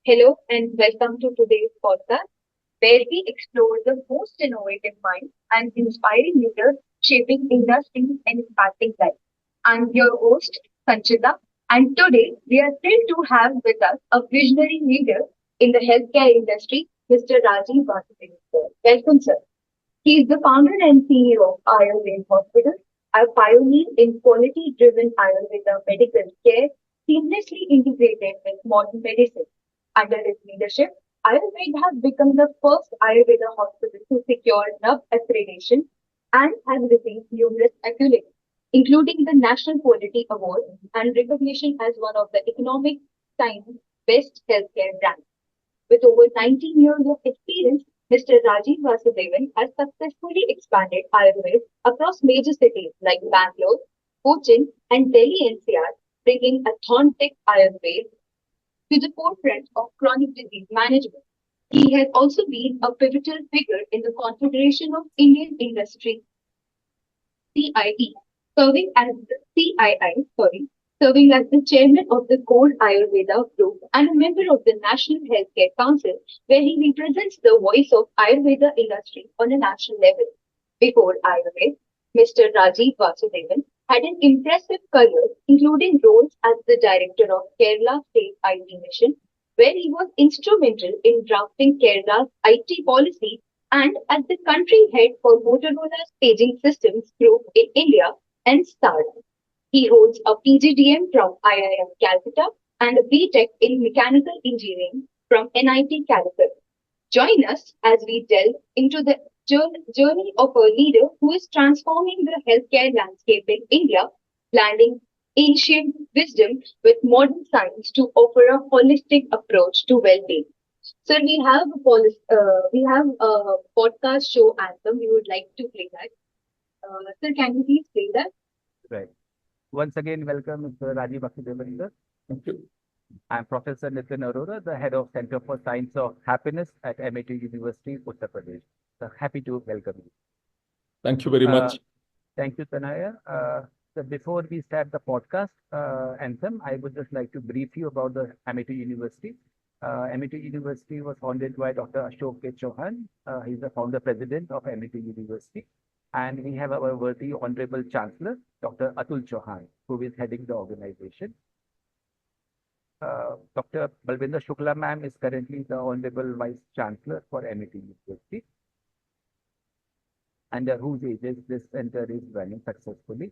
Hello and welcome to today's podcast where we explore the most innovative minds and inspiring leaders shaping industries and impacting life. I'm your host, Sanchita, and today we are thrilled to have with us a visionary leader in the healthcare industry, Mr. Rajiv Vasudevan. Welcome, sir. He is the founder and CEO of Ayurvaid Hospital, a pioneer in quality-driven Ayurveda medical care seamlessly integrated with modern medicine. Under his leadership, Ayurved has become the first Ayurveda hospital to secure NUB accreditation and has received numerous accolades, including the National Quality Award and recognition as one of the Economic Times Best Healthcare Brands. With over 19 years of experience, Mr. Rajiv Vasudevan has successfully expanded Ayurveda across major cities like Bangalore, Cochin, and Delhi NCR, bringing authentic Ayurveda to the forefront of chronic disease management. He has also been a pivotal figure in the Confederation of Indian Industry CIE, serving as the serving as the chairman of the Core Ayurveda Group and a member of the National Healthcare Council, where he represents the voice of Ayurveda industry on a national level. Before Ayurveda, Mr. Rajiv Vasudevan had an impressive career, including roles as the director of Kerala State IT Mission, where he was instrumental in drafting Kerala's IT policy and as the country head for Motorola's Paging Systems Group in India and START. He holds a PGDM from IIM Calcutta and a BTech in Mechanical Engineering from NIT Calicut. Join us as we delve into the journey of a leader who is transforming the healthcare landscape in India, blending ancient wisdom with modern science to offer a holistic approach to well-being. Sir, we have a podcast show anthem. We would like to play that. Sir, can you please play that? Right. Once again, welcome Mr. Rajiv Vasudevan, sir. Thank you. I'm Professor Nitin Arora, the head of Center for Science of Happiness at MIT University, Uttar Pradesh. So happy to welcome you. Thank you very Uh, much. Thank you, Tanaya. So before we start the podcast anthem, I would just like to brief you about the MIT University. MIT University was founded by Dr. Ashok K. Chauhan. He's the founder president of MIT University. And we have our worthy Honorable Chancellor, Dr. Atul Chauhan, who is heading the organization. Dr. Balvinder Shukla ma'am is currently the Honorable Vice Chancellor for MIT University, under whose aegis this center is running successfully.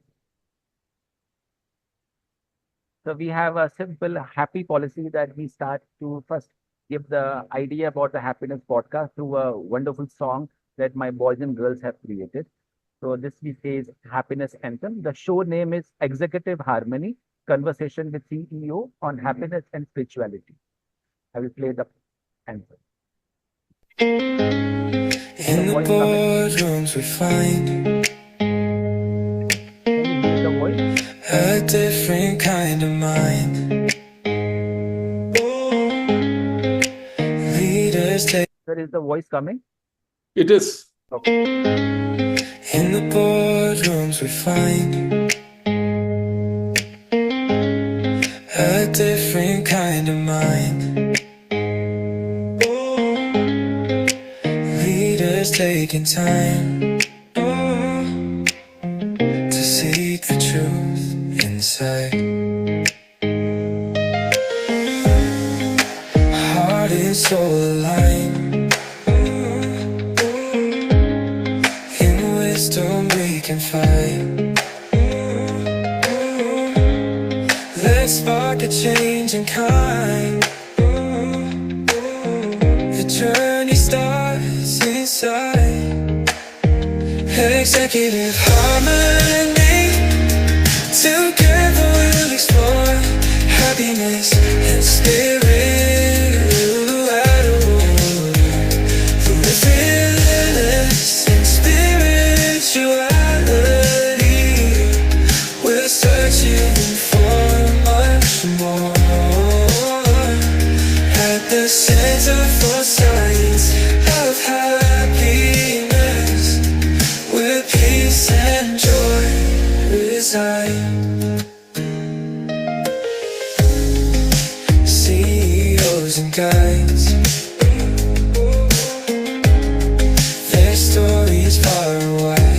So we have a simple happy policy that we start to first give the idea about the happiness podcast through a wonderful song that my boys and girls have created. So this we say is happiness anthem. The show name is Executive Harmony, Conversation with CEO on Happiness and Spirituality. I will play the anthem. In the boardrooms we find Can you hear the voice? a different kind of mind. Leaders take There is the voice coming. It is. in the boardrooms we find a different kind of mind. Leaders taking time to seek the truth inside. Heart and soul aligned. In wisdom we can find. Let's spark a change in kind. The journey starts inside. Executive harmony. Together we'll explore happiness and spirituality. Fearless and spirituality. We're searching for much more. At the Center for Science of Happiness, where peace and joy reside. CEOs and guides. Their story is far away.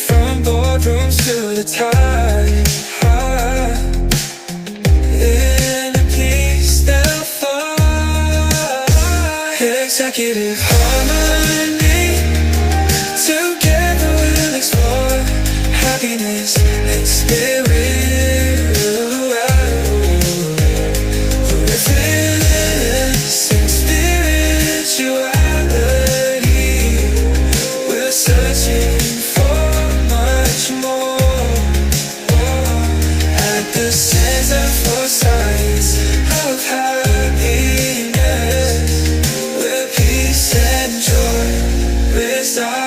From boardrooms to the tide, in a peace they'll find. Executive harmony, together we'll explore happiness and spirit. Within and spirituality, we're searching for much more. At the Center for Science of Happiness, where peace and joy reside.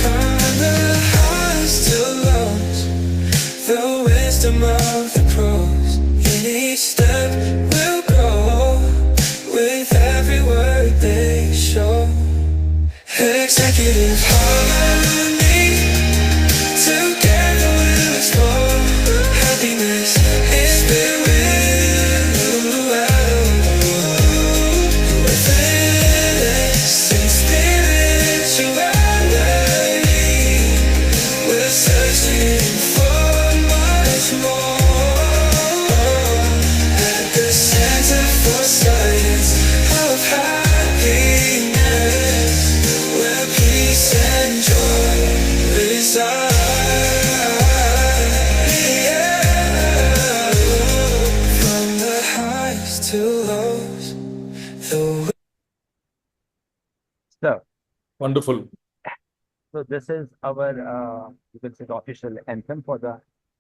From the highs to lows, the wisdom of the pros. In each step we'll grow, with every word they show. Executive harmony, together we'll explore happiness and spirit. Within and spirituality, we're searching for much more. At the Center for Science of Happiness, where peace and joy reside. Yeah. From the highs to lows, the So, Wonderful. so this is our, you can say, the official anthem for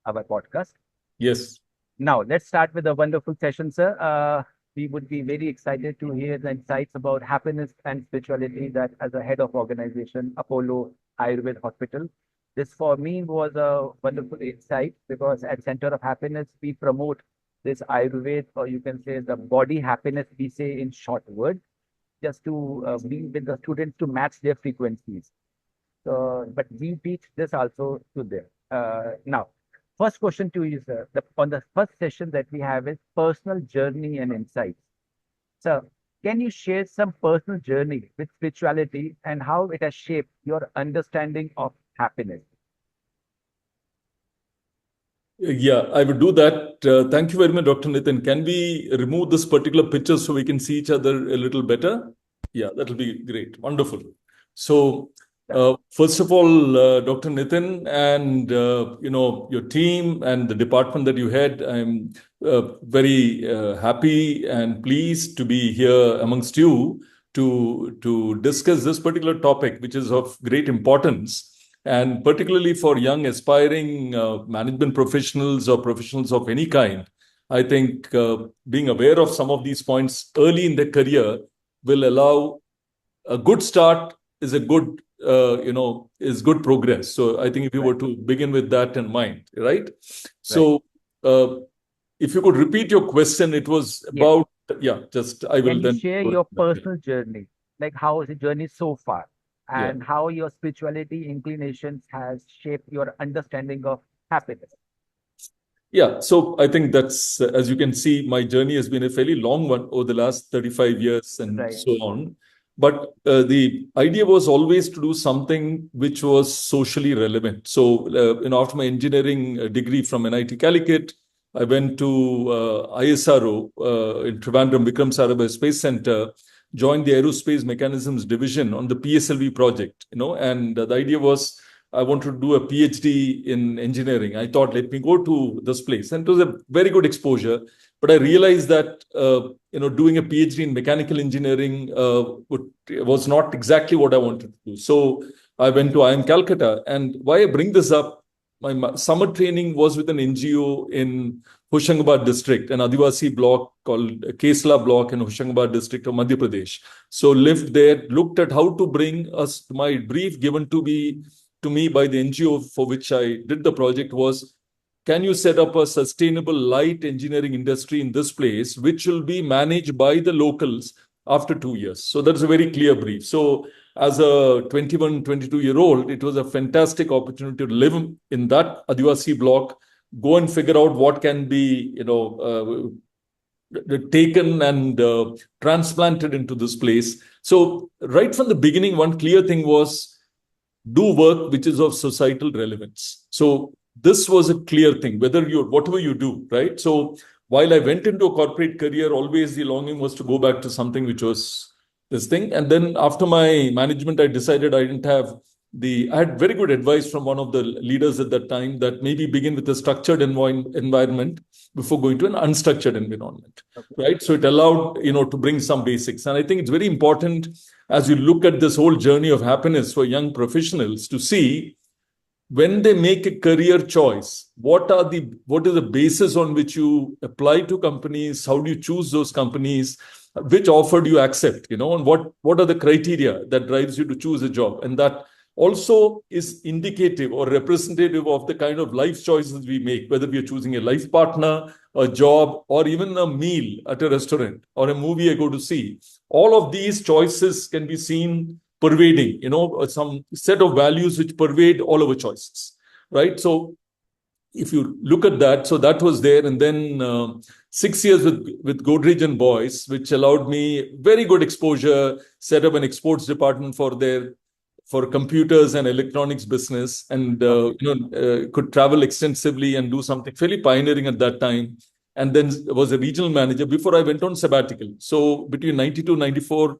our podcast. Yes. Now, let's start with a wonderful session, sir. We would be very excited to hear the insights about happiness and spirituality that as a head of organization, Apollo Ayurved Hospital. This for me was a wonderful insight because at Center of Happiness, we promote this Ayurved, or you can say the body happiness, we say in short word, just to be with the students to match their frequencies. But we teach this also to them. Now, first question to you, sir. On the first session that we have is personal journey and insights. Sir, can you share some personal journey with spirituality and how it has shaped your understanding of happiness? Yeah, I would do that. Thank you very much, Dr. Nitin. Can we remove this particular picture so we can see each other a little better? Yeah, that'll be great. Wonderful. So, first of all, Dr. Nitin and your team and the department that you had, I'm very happy and pleased to be here amongst you to discuss this particular topic, which is of great importance. And particularly for young aspiring management professionals or professionals of any kind, I think being aware of some of these points early in their career will allow a good start is a good, is good progress. So I think if you were to begin with that in mind, right? So if you could repeat your question, it was about, I will Can you then share go your into that. personal journey? Like how is the journey so far? And how your spirituality inclinations has shaped your understanding of happiness? Yeah, so I think that's, as you can see, my journey has been a fairly long one over the last 35 years and so on. But the idea was always to do something which was socially relevant. So, after my engineering degree from NIT Calicut, I went to ISRO in Trivandrum, Vikram Sarabhai Space Center, joined the Aerospace Mechanisms Division on the PSLV project, and the idea was I wanted to do a PhD in engineering. I thought, let me go to this place. And it was a very good exposure. But I realized that, doing a PhD in mechanical engineering was not exactly what I wanted to do. So I went to IIM Calcutta. And why I bring this up, my summer training was with an NGO in Hoshangabad district, an Adivasi block called Kesla block in Hoshangabad district of Madhya Pradesh. So lived there, looked at how to bring us, my brief given to me by the NGO for which I did the project was, can you set up a sustainable light engineering industry in this place, which will be managed by the locals after 2 years. So that's a very clear brief. So as a 21, 22-year-old, it was a fantastic opportunity to live in that Adivasi block, go and figure out what can be, taken and transplanted into this place. So right from the beginning, one clear thing was do work which is of societal relevance. So this was a clear thing, whatever you do, right? So while I went into a corporate career, always the longing was to go back to something which was this thing. And then after my management, I decided I had very good advice from one of the leaders at that time that maybe begin with a structured environment before going to an unstructured environment, right? So it allowed, to bring some basics. And I think it's very important as you look at this whole journey of happiness for young professionals to see when they make a career choice, what is the basis on which you apply to companies? How do you choose those companies? Which offer do you accept? And what are the criteria that drives you to choose a job? And that also is indicative or representative of the kind of life choices we make, whether we are choosing a life partner, a job, or even a meal at a restaurant or a movie I go to see. All of these choices can be seen pervading, some set of values which pervade all our choices, right? So if you look at that, so that was there. And then 6 years with Godrej and Boyce, which allowed me very good exposure, set up an exports department for computers and electronics business, and could travel extensively and do something fairly pioneering at that time. And then was a regional manager before I went on sabbatical. So between 92, 94,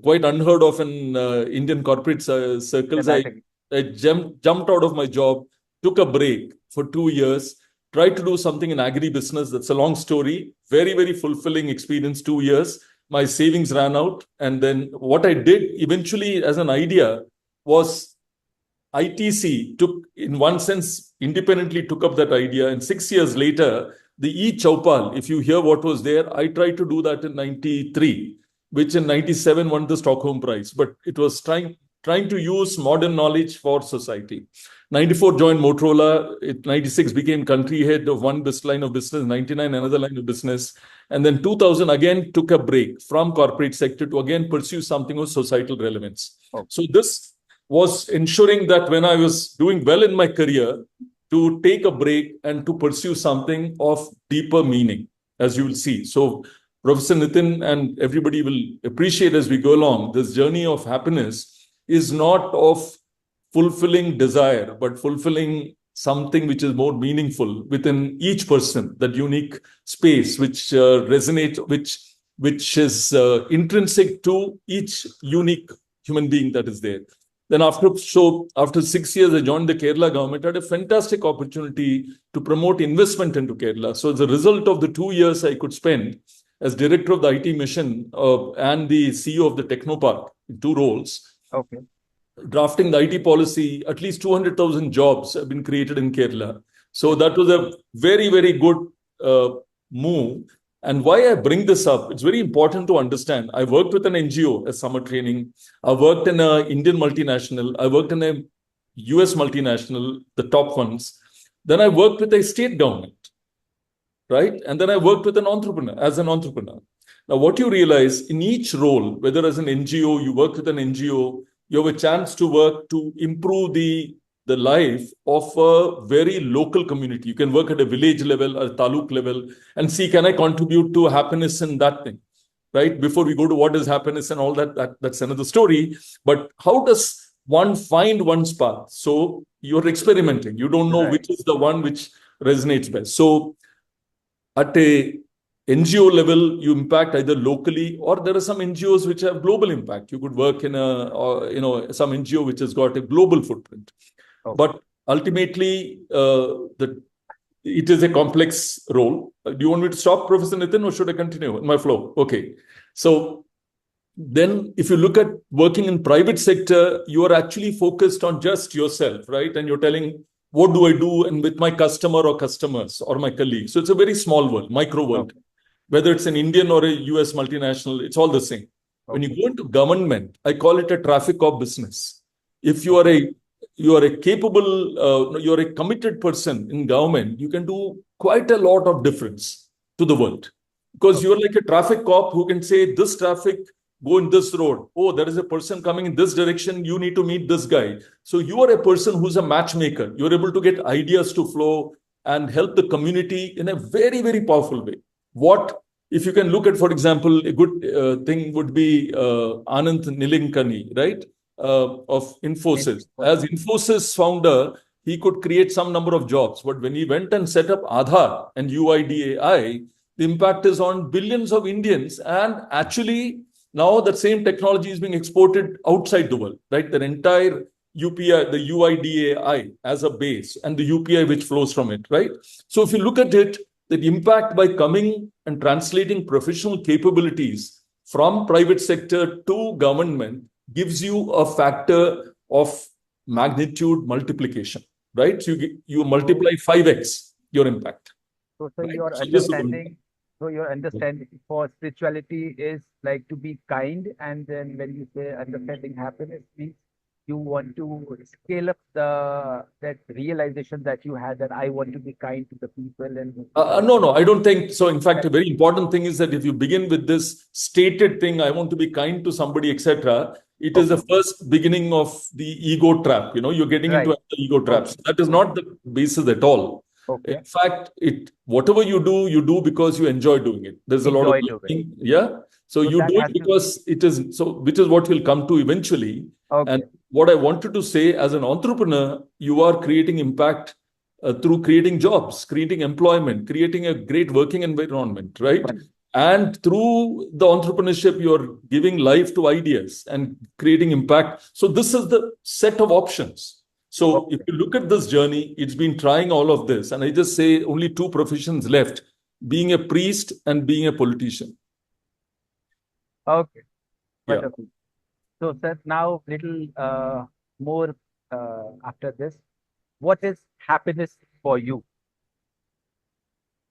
quite unheard of in Indian corporate circles. I jumped out of my job, took a break for 2 years, tried to do something in agri-business. That's a long story. Very, very fulfilling experience, 2 years. My savings ran out. And then what I did eventually as an idea was ITC in one sense, independently took up that idea. And 6 years later, the e-Chaupal, if you hear what was there, I tried to do that in 93. Which in 97 won the Stockholm Prize. But it was trying to use modern knowledge for society. 94 joined Motorola. 96 became country head of one line of business. 99 another line of business. And then 2000 again took a break from corporate sector to again pursue something of societal relevance. So this was ensuring that when I was doing well in my career, to take a break and to pursue something of deeper meaning, as you will see. So Professor Nitin and everybody will appreciate as we go along, this journey of happiness is not of fulfilling desire, but fulfilling something which is more meaningful within each person, that unique space which resonates, which is intrinsic to each unique human being that is there. Then after 6 years, I joined the Kerala government. I had a fantastic opportunity to promote investment into Kerala. So as a result of the 2 years I could spend as director of the IT mission and the CEO of the Technopark in 2 roles. Okay. Drafting the IT policy, at least 200,000 jobs have been created in Kerala. So that was a very, very good move. And why I bring this up, it's very important to understand. I worked with an NGO as summer training. I worked in an Indian multinational. I worked in a US multinational, the top ones. Then I worked with a state government. Right? And then I worked with an entrepreneur. Now, what you realize in each role, whether as an NGO, you work with an NGO, you have a chance to work to improve the life of a very local community. You can work at a village level or taluk level and see, can I contribute to happiness in that thing? Right? Before we go to what is happiness and all that's another story. But how does one find one's path? So you're experimenting. You don't know which is the one which resonates best. So at a NGO level, you impact either locally, or there are some NGOs which have global impact. You could work in some NGO which has got a global footprint. But ultimately, it is a complex role. Do you want me to stop, Professor Nitin, or should I continue in my flow? Okay. So then if you look at working in private sector, you are actually focused on just yourself, right? And you're telling, what do I do and with my customer or customers or my colleagues? So it's a very small world, micro world. Whether it's an Indian or a US multinational, it's all the same. When you go into government, I call it a traffic cop business. If you are a capable, you're a committed person in government, you can do quite a lot of difference to the world. Because you're like a traffic cop who can say this traffic go in this road. Oh, there is a person coming in this direction. You need to meet this guy. So you are a person who's a matchmaker. You're able to get ideas to flow and help the community in a very, very powerful way. What, if you can look at, for example, a good thing would be Anand Nilinkani, right? Of Infosys. As Infosys founder, he could create some number of jobs. But when he went and set up Aadhaar and UIDAI, the impact is on billions of Indians. And actually, now that same technology is being exported outside the world, right? The entire UPI, the UIDAI as a base, and the UPI which flows from it, right? So if you look at it, the impact by coming and translating professional capabilities from private sector to government gives you a factor of magnitude multiplication, right? So you multiply 5x your impact. So right? your So understanding, so your understanding for spirituality is like to be kind, and then when you say understanding happiness means you want to scale up that realization that you had that I want to be kind to the people and no, I don't think so. In fact, a very important thing is that if you begin with this stated thing, I want to be kind to somebody, etc., it is the first beginning of the ego trap. You're getting into the ego traps. That is not the basis at all. In fact, whatever you do because you enjoy doing it. There's a lot of learning, So you do it because it is so, which is what we'll come to eventually. And what I wanted to say, as an entrepreneur, you are creating impact through creating jobs, creating employment, creating a great working environment, right? And through the entrepreneurship, you're giving life to ideas and creating impact. So this is the set of options. So if you look at this journey, it's been trying all of this. And I just say only two professions left, being a priest and being a politician. Okay. Wonderful. So, sir, now little more after this, what is happiness for you?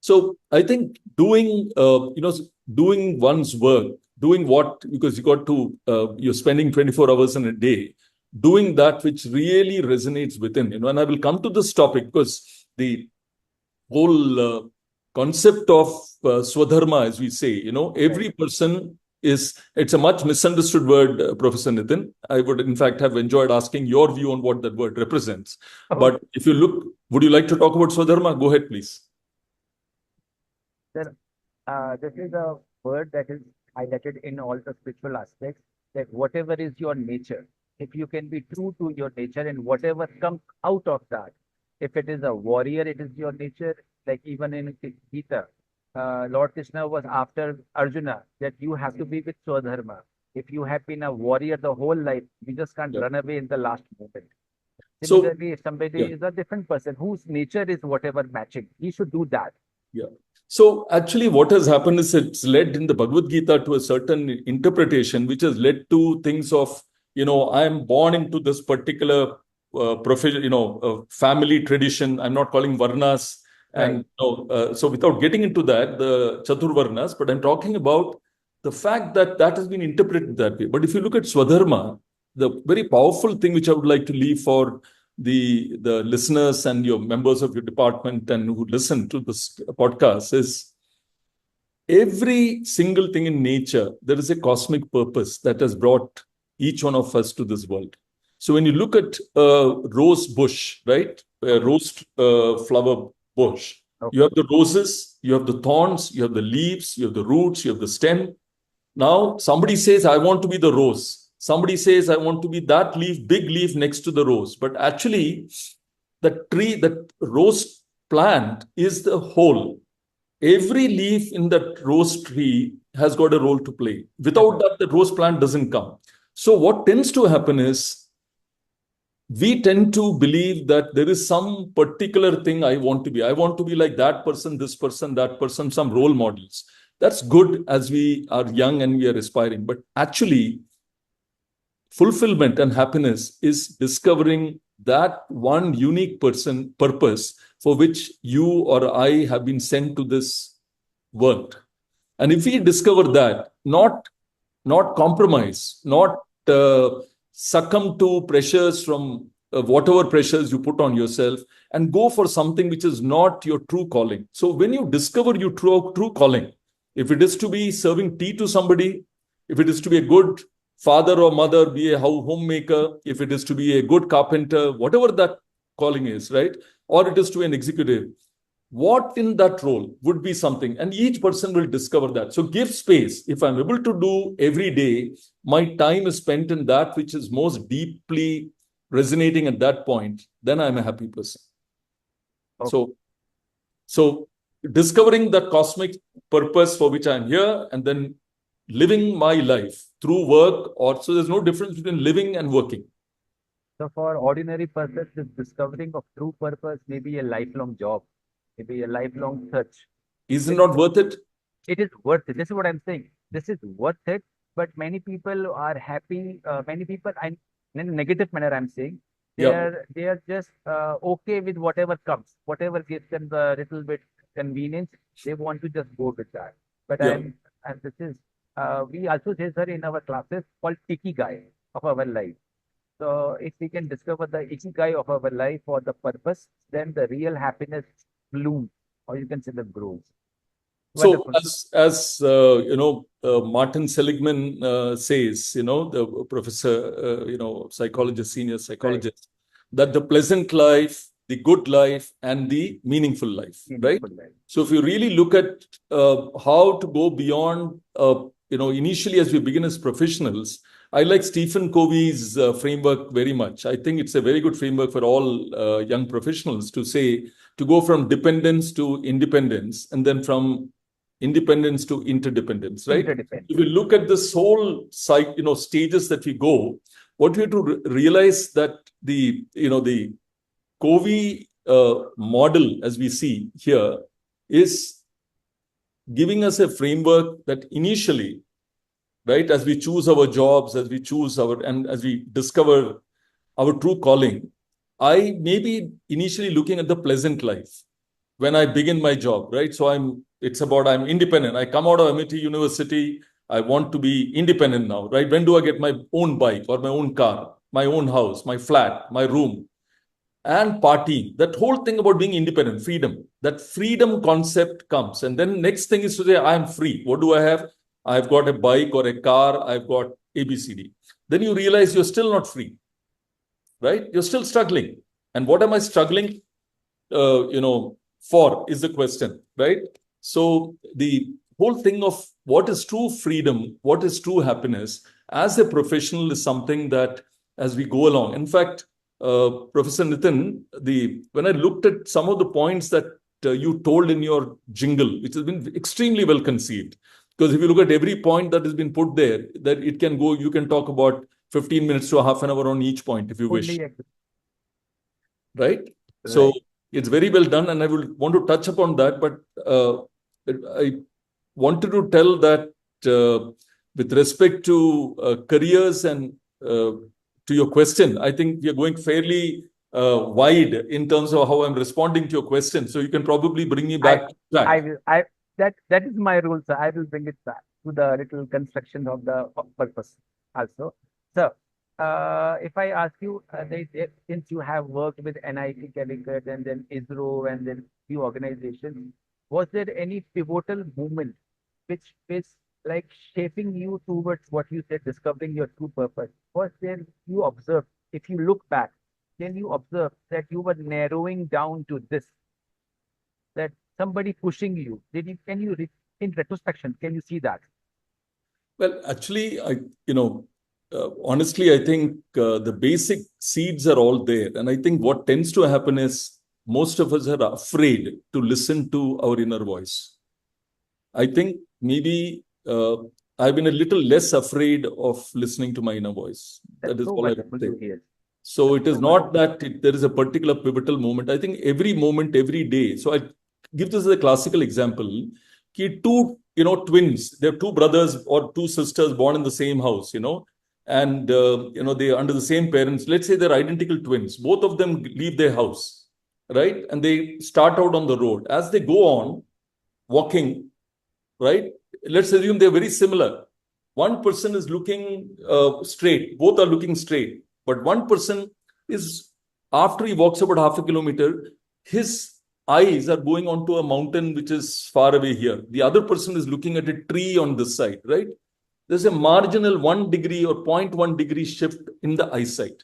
So I think doing one's work, doing what, because you're spending 24 hours in a day, doing that which really resonates within, and I will come to this topic because the whole concept of Swadharma, as we say, every person it's a much misunderstood word, Professor Nitin. I would, in fact, have enjoyed asking your view on what that word represents. But if you look, would you like to talk about Swadharma? Go ahead, please. Sir, this is a word that is highlighted in all the spiritual aspects, that whatever is your nature, if you can be true to your nature and whatever comes out of that, if it is a warrior, it is your nature, like even in Gita, Lord Krishna was after Arjuna, that you have to be with Swadharma. If you have been a warrior the whole life, you just can't run away in the last moment. Similarly, if somebody is a different person whose nature is whatever matching, he should do that. Yeah. So actually what has happened is it's led in the Bhagavad Gita to a certain interpretation, which has led to things of, I am born into this particular profession, family tradition. I'm not calling Varnas. And so without getting into that, the Chaturvarnas, but I'm talking about the fact that has been interpreted that way. But if you look at Swadharma, the very powerful thing which I would like to leave for the listeners and your members of your department and who listen to this podcast is every single thing in nature, there is a cosmic purpose that has brought each one of us to this world. So when you look at a rose bush, right, a rose flower bush, you have the roses, you have the thorns, you have the leaves, you have the roots, you have the stem. Now somebody says, I want to be the rose. Somebody says, I want to be that leaf, big leaf next to the rose. But actually, the tree, that rose plant is the whole. Every leaf in that rose tree has got a role to play. Without that, the rose plant doesn't come. So what tends to happen is, we tend to believe that there is some particular thing I want to be. I want to be like that person, this person, that person, some role models. That's good as we are young and we are aspiring. But actually, fulfillment and happiness is discovering that one unique purpose for which you or I have been sent to this world. And if we discover that, not compromise, not succumb to pressures from whatever pressures you put on yourself, and go for something which is not your true calling. So when you discover your true calling, if it is to be serving tea to somebody, If it is to be a good father or mother, be a homemaker, if it is to be a good carpenter, whatever that calling is, right? Or it is to be an executive, what in that role would be something, and each person will discover that. So give space. If I'm able to do every day, my time is spent in that which is most deeply resonating at that point, then I'm a happy person. Okay. So discovering that cosmic purpose for which I'm here, and then living my life through work, or so there's no difference between living and working. So for ordinary persons, this discovering of true purpose may be a lifelong job, maybe a lifelong search. Is it not worth it? It is worth it. This is what I'm saying. This is worth it. But many people are happy. Many people, in a negative manner, I'm saying, they are just okay with whatever comes, whatever gives them the little bit convenience. They want to just go with that. But Yeah. and this is we also say, sir, in our classes called ikigai of our life. So if we can discover the ikigai of our life or the purpose, then the real happiness blooms, or you can say the grows. So Wonderful. as Martin Seligman says, the professor, psychologist, senior psychologist, that the pleasant life, the good life, and the meaningful life, right? So if you really look at how to go beyond, initially as we begin as professionals, I like Stephen Covey's framework very much. I think it's a very good framework for all young professionals to say, to go from dependence to independence, and then from independence to interdependence, right? If you look at this whole stages that we go, what we have to realize that the Covey model, as we see here, is giving us a framework that initially, right, as we choose our jobs, as we choose and as we discover our true calling, I may be initially looking at the pleasant life when I begin my job, right? So I'm independent. I come out of MIT University. I want to be independent now, right? When do I get my own bike or my own car, my own house, my flat, my room, and party? That whole thing about being independent, freedom, that freedom concept comes. And then next thing is to say, I'm free. What do I have? I've got a bike or a car. I've got ABCD. Then you realize you're still not free, right? You're still struggling. And what am I struggling, for is the question, right? So the whole thing of what is true freedom, what is true happiness as a professional is something that as we go along. In fact, Professor Nitin, when I looked at some of the points that you told in your jingle, which has been extremely well conceived, because if you look at every point that has been put there, that it can go, you can talk about 15 minutes to a half an hour on each point if you wish. Right? So it's very well done, and I will want to touch upon that, but I wanted to tell that with respect to careers and to your question, I think we are going fairly wide in terms of how I'm responding to your question. So you can probably bring me back to track. That is my rule, sir. I will bring it back to the little construction of the purpose also. So, if I ask you, since you have worked with NIT Calicut and then ISRO and then few organizations, was there any pivotal moment which is like shaping you towards what you said, discovering your true purpose? Was there you observed, if you look back, then you observe that you were narrowing down to this, that somebody pushing you? In retrospection, can you see that? Well, actually, honestly, I think the basic seeds are all there. And I think what tends to happen is most of us are afraid to listen to our inner voice. I think maybe I've been a little less afraid of listening to my inner voice. That is all I would say. So it is not that there is a particular pivotal moment. I think every moment, every day. So I give this as a classical example. Two, twins, they're two brothers or two sisters born in the same house, and, they are under the same parents. Let's say they're identical twins. Both of them leave their house, right? And they start out on the road. As they go on walking, right? Let's assume they're very similar. One person is looking straight. Both are looking straight. But one person is, after he walks about half a kilometer, his eyes are going onto a mountain which is far away here. The other person is looking at a tree on this side, right? there's a marginal 1 degree or 0.1 degree shift in the eyesight,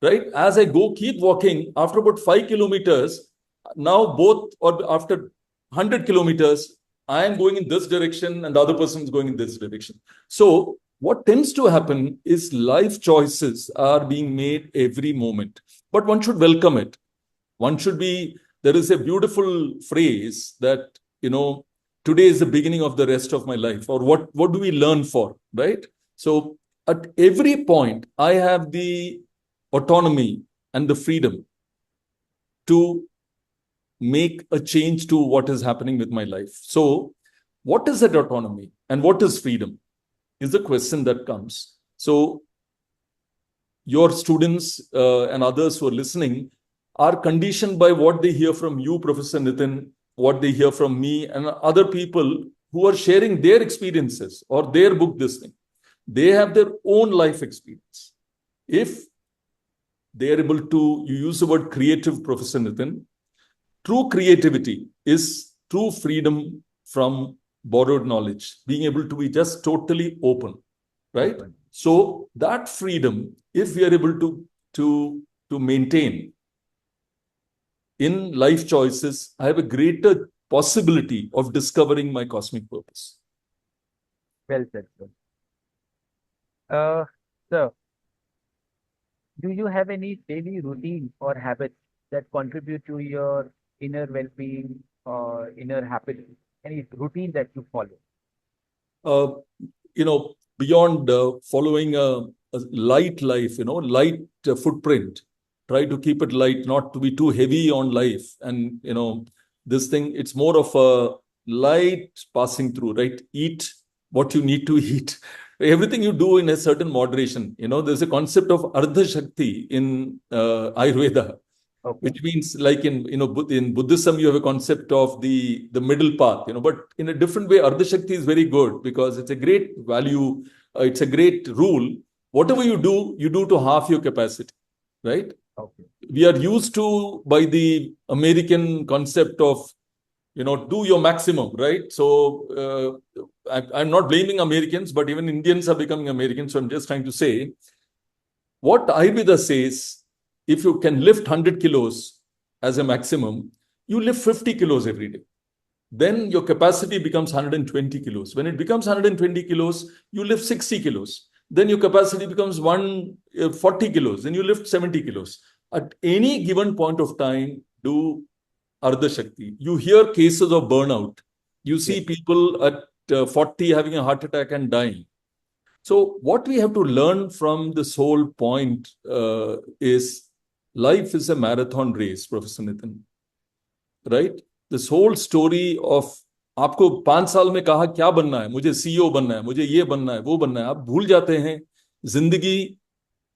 right? As I keep walking, after about 5 kilometers, now both, or after 100 kilometers, I am going in this direction and the other person is going in this direction. So what tends to happen is life choices are being made every moment, but one should welcome it. There is a beautiful phrase that, today is the beginning of the rest of my life, or what do we learn for, right? So at every point, I have the autonomy and the freedom to make a change to what is happening with my life. So what is that autonomy and what is freedom is the question that comes. So your students and others who are listening are conditioned by what they hear from you, Professor Nitin, what they hear from me and other people who are sharing their experiences or their book this thing. They have their own life experience. If they are able to, you use the word creative, Professor Nitin, true creativity is true freedom from borrowed knowledge, being able to be just totally open, right? So that freedom, if we are able to maintain in life choices, I have a greater possibility of discovering my cosmic purpose. Well said, sir. Sir, do you have any daily routine or habits that contribute to your inner well-being or inner happiness? Any routine that you follow? Beyond following a light life, light footprint, try to keep it light, not to be too heavy on life. And, this thing, it's more of a light passing through, right? Eat what you need to eat. Everything you do in a certain moderation. There's a concept of Ardha Shakti in Ayurveda. Okay. Which means, like in Buddhism, you have a concept of the middle path, but in a different way, Ardha Shakti is very good because it's a great value. It's a great rule. Whatever you do to half your capacity, right? Okay. We are used to by the American concept of, do your maximum, right? So I'm not blaming Americans, but even Indians are becoming Americans. So I'm just trying to say what Ayurveda says. If you can lift 100 kilos as a maximum, you lift 50 kilos every day. Then your capacity becomes 120 kilos. When it becomes 120 kilos, you lift 60 kilos. Then your capacity becomes 140 kilos. Then you lift 70 kilos. At any given point of time, do Ardha Shakti. You hear cases of burnout. You see people at 40 having a heart attack and dying. So what we have to learn from this whole point is life is a marathon race, Professor Nitin. Right? This whole story of आपको 5 साल में कहा क्या बनना है, मुझे CEO बनना है, मुझे ये बनना है, वो बनना है, आप भूल जाते हैं जिंदगी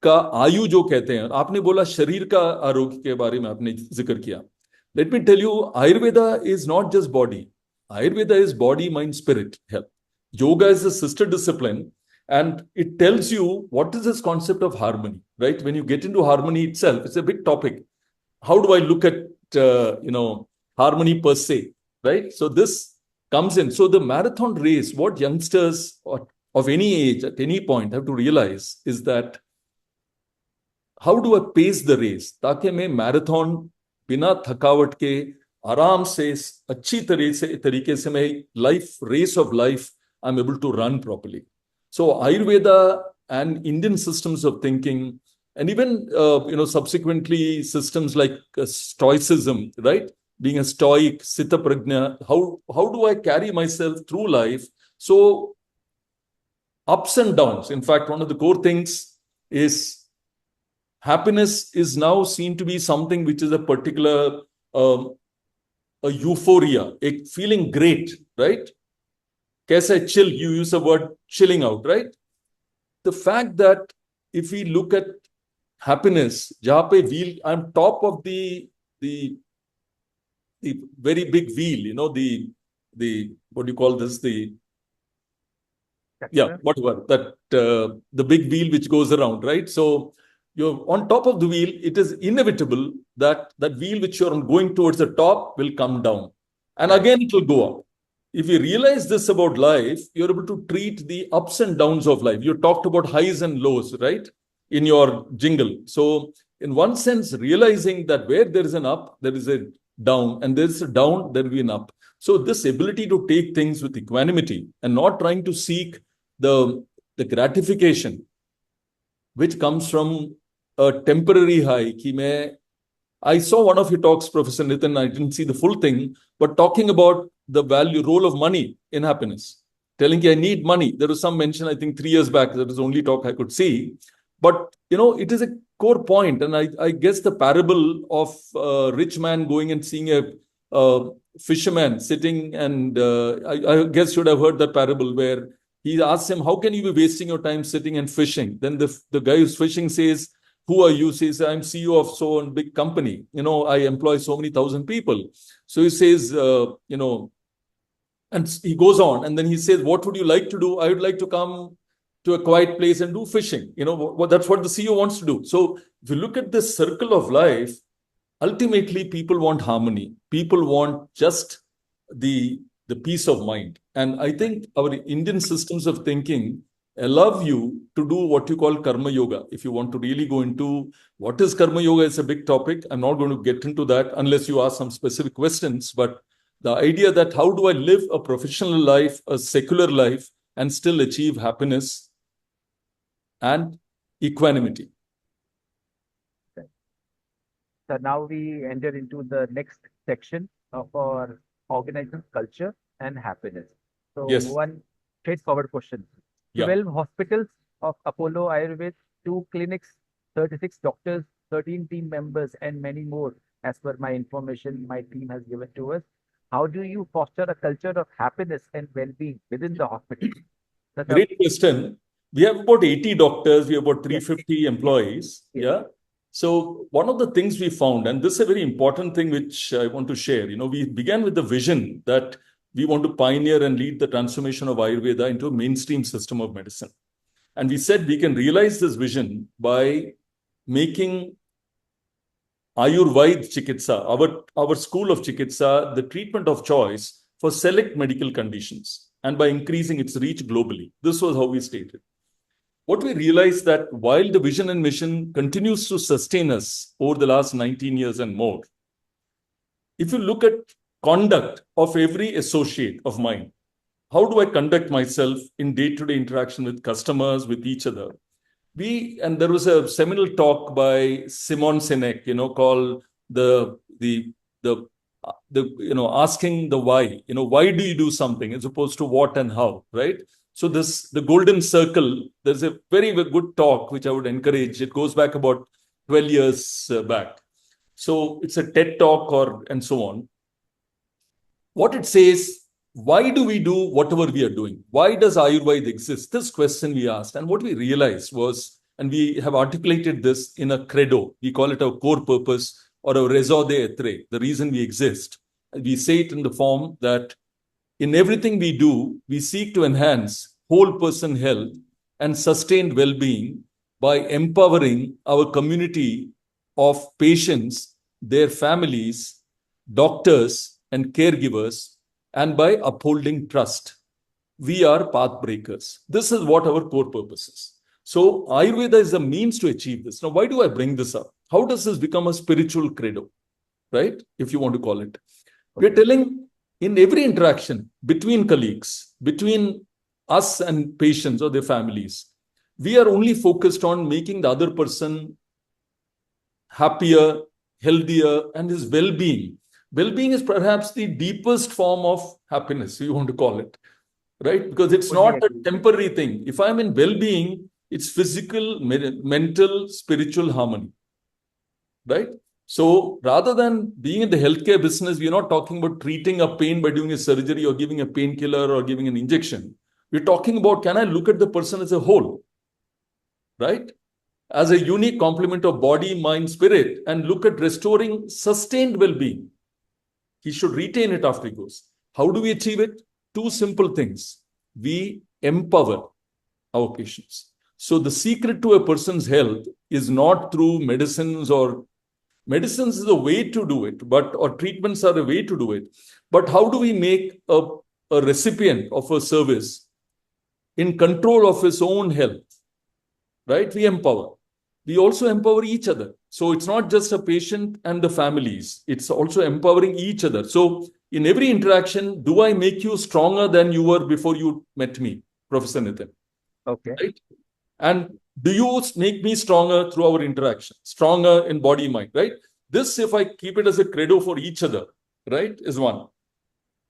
का आयु जो कहते हैं. आपने बोला शरीर का आरोग्य के बारे में आपने जिक्र किया. Let me tell you, Ayurveda is not just body. Ayurveda is body, mind, spirit, health. Yoga is a sister discipline. And it tells you what is this concept of harmony, right? When you get into harmony itself, it's a big topic. How do I look at, harmony per se, right? So this comes in. So the marathon race, what youngsters of any age at any point have to realize is that how do I pace the race? ताकि मैं marathon बिना थकावट के आराम से अच्छी तरीके से मैं race of life, I'm able to run properly. So Ayurveda and Indian systems of thinking, and even subsequently systems like Stoicism, right? Being a Stoic, Sita Prajna, how do I carry myself through life? So ups and downs. In fact, one of the core things is happiness is now seen to be something which is a particular a euphoria, a feeling great, right? Kaise chill, you use the word chilling out, right? The fact that if we look at happiness, jahan pe wheel, I'm top of the very big wheel, the what do you call this? Whatever, that the big wheel which goes around, right? So you're on top of the wheel, it is inevitable that that wheel which you're going towards the top will come down. And again, it will go up. if you realize this about life, you're able to treat the ups and downs of life. You talked about highs and lows, right? In your jingle. So, in one sense, realizing that where there is an up, there is a down, and there is a down, there will be an up. So, this ability to take things with equanimity and not trying to seek the gratification which comes from a temporary high. I saw one of your talks, Professor Nitin. I didn't see the full thing, but talking about the role of money in happiness, telling you I need money. There was some mention, I think 3 years back. That was the only talk I could see. But, it is a core point. And I guess the parable of a rich man going and seeing a fisherman sitting, and I guess you would have heard that parable where he asks him, how can you be wasting your time sitting and fishing? Then the guy who's fishing says, who are you? Says, I'm CEO of so and big company. I employ so many thousand people. So he says, and he goes on, and then he says, what would you like to do? I would like to come to a quiet place and do fishing. That's what the CEO wants to do. So if you look at this circle of life, ultimately people want harmony. People want just the peace of mind. And I think our Indian systems of thinking allow you to do what you call karma yoga. If you want to really go into what is karma yoga, it's a big topic. I'm not going to get into that unless you ask some specific questions. But the idea that how do I live a professional life, a secular life, and still achieve happiness and equanimity. So now we enter into the next section of our organizational culture and happiness. So Yes. One straightforward question. Yeah. 12 hospitals of Apollo Ayurved, 2 clinics, 36 doctors, 13 team members, and many more, as per my information my team has given to us. How do you foster a culture of happiness and well-being within the hospital? Great question. We have about 80 doctors, we have about 350 employees. Yes. Yeah. So one of the things we found, and this is a very important thing which I want to share, we began with the vision that we want to pioneer and lead the transformation of Ayurveda into a mainstream system of medicine. And we said we can realize this vision by making Ayurvaid Chikitsa, our school of Chikitsa, the treatment of choice for select medical conditions, and by increasing its reach globally. This was how we stated. What we realized that while the vision and mission continues to sustain us over the last 19 years and more, if you look at conduct of every associate of mine, how do I conduct myself in day-to-day interaction with customers, with each other? And there was a seminal talk by Simon Sinek, called the asking the why. Why do you do something as opposed to what and how, right? So the golden circle, there's a very, very good talk which I would encourage. It goes back about 12 years back. So it's a TED talk and so on. What it says, why do we do whatever we are doing? Why does Ayurveda exist? This question we asked. And what we realized was, and we have articulated this in a credo, we call it our core purpose or our raison d'etre, the reason we exist. We say it in the form that in everything we do, we seek to enhance whole person health and sustained well-being by empowering our community of patients, their families, doctors, and caregivers, and by upholding trust. We are path breakers. This is what our core purpose is. So Ayurveda is a means to achieve this. Now, why do I bring this up? How does this become a spiritual credo, right? If you want to call it. We're telling in every interaction between colleagues, between us and patients or their families, we are only focused on making the other person happier, healthier, and his well-being. Well-being is perhaps the deepest form of happiness, you want to call it, right? Because it's not a temporary thing. If I'm in well-being, it's physical, mental, spiritual harmony, right? So rather than being in the healthcare business, we're not talking about treating a pain by doing a surgery or giving a painkiller or giving an injection. We're talking about, can I look at the person as a whole, right? As a unique complement of body, mind, spirit, and look at restoring sustained well-being. He should retain it after he goes. How do we achieve it? 2 simple things. We empower our patients. So the secret to a person's health is not through medicines is a way to do it, or treatments are a way to do it. But how do we make a a recipient of a service in control of his own health, right? We empower. We also empower each other. So it's not just a patient and the families, it's also empowering each other. So in every interaction, do I make you stronger than you were before you met me, Professor Nitin? Okay. Right? And do you make me stronger through our interaction, stronger in body, mind, right? This, if I keep it as a credo for each other, right, is one.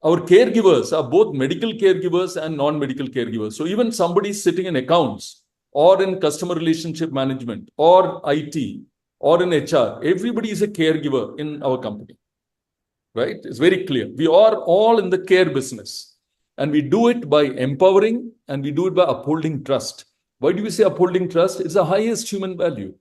Our caregivers are both medical caregivers and non-medical caregivers. So even somebody sitting in accounts or in customer relationship management or IT or in HR, everybody is a caregiver in our company, right? It's very clear. We are all in the care business, and we do it by empowering and we do it by upholding trust. Why do we say upholding trust? It's the highest human value.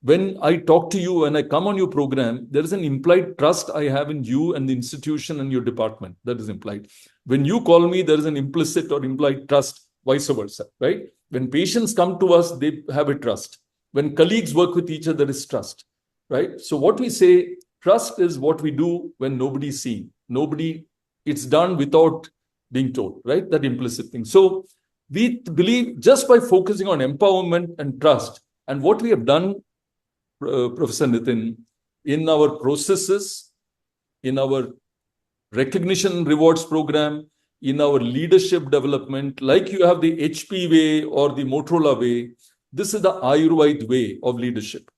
When I talk to you and I come on your program, there is an implied trust I have in you and the institution and your department. That is implied. When you call me, there is an implicit or implied trust, vice versa, right? When patients come to us, they have a trust. When colleagues work with each other, there is trust, right? So what we say, trust is what we do when nobody's seeing. It's done without being told, right? That implicit thing. So we believe just by focusing on empowerment and trust, and what we have done, Professor Nitin, in our processes, in our recognition and rewards program, in our leadership development, like you have the HP way or the Motorola way, this is the Ayurvaid way of leadership,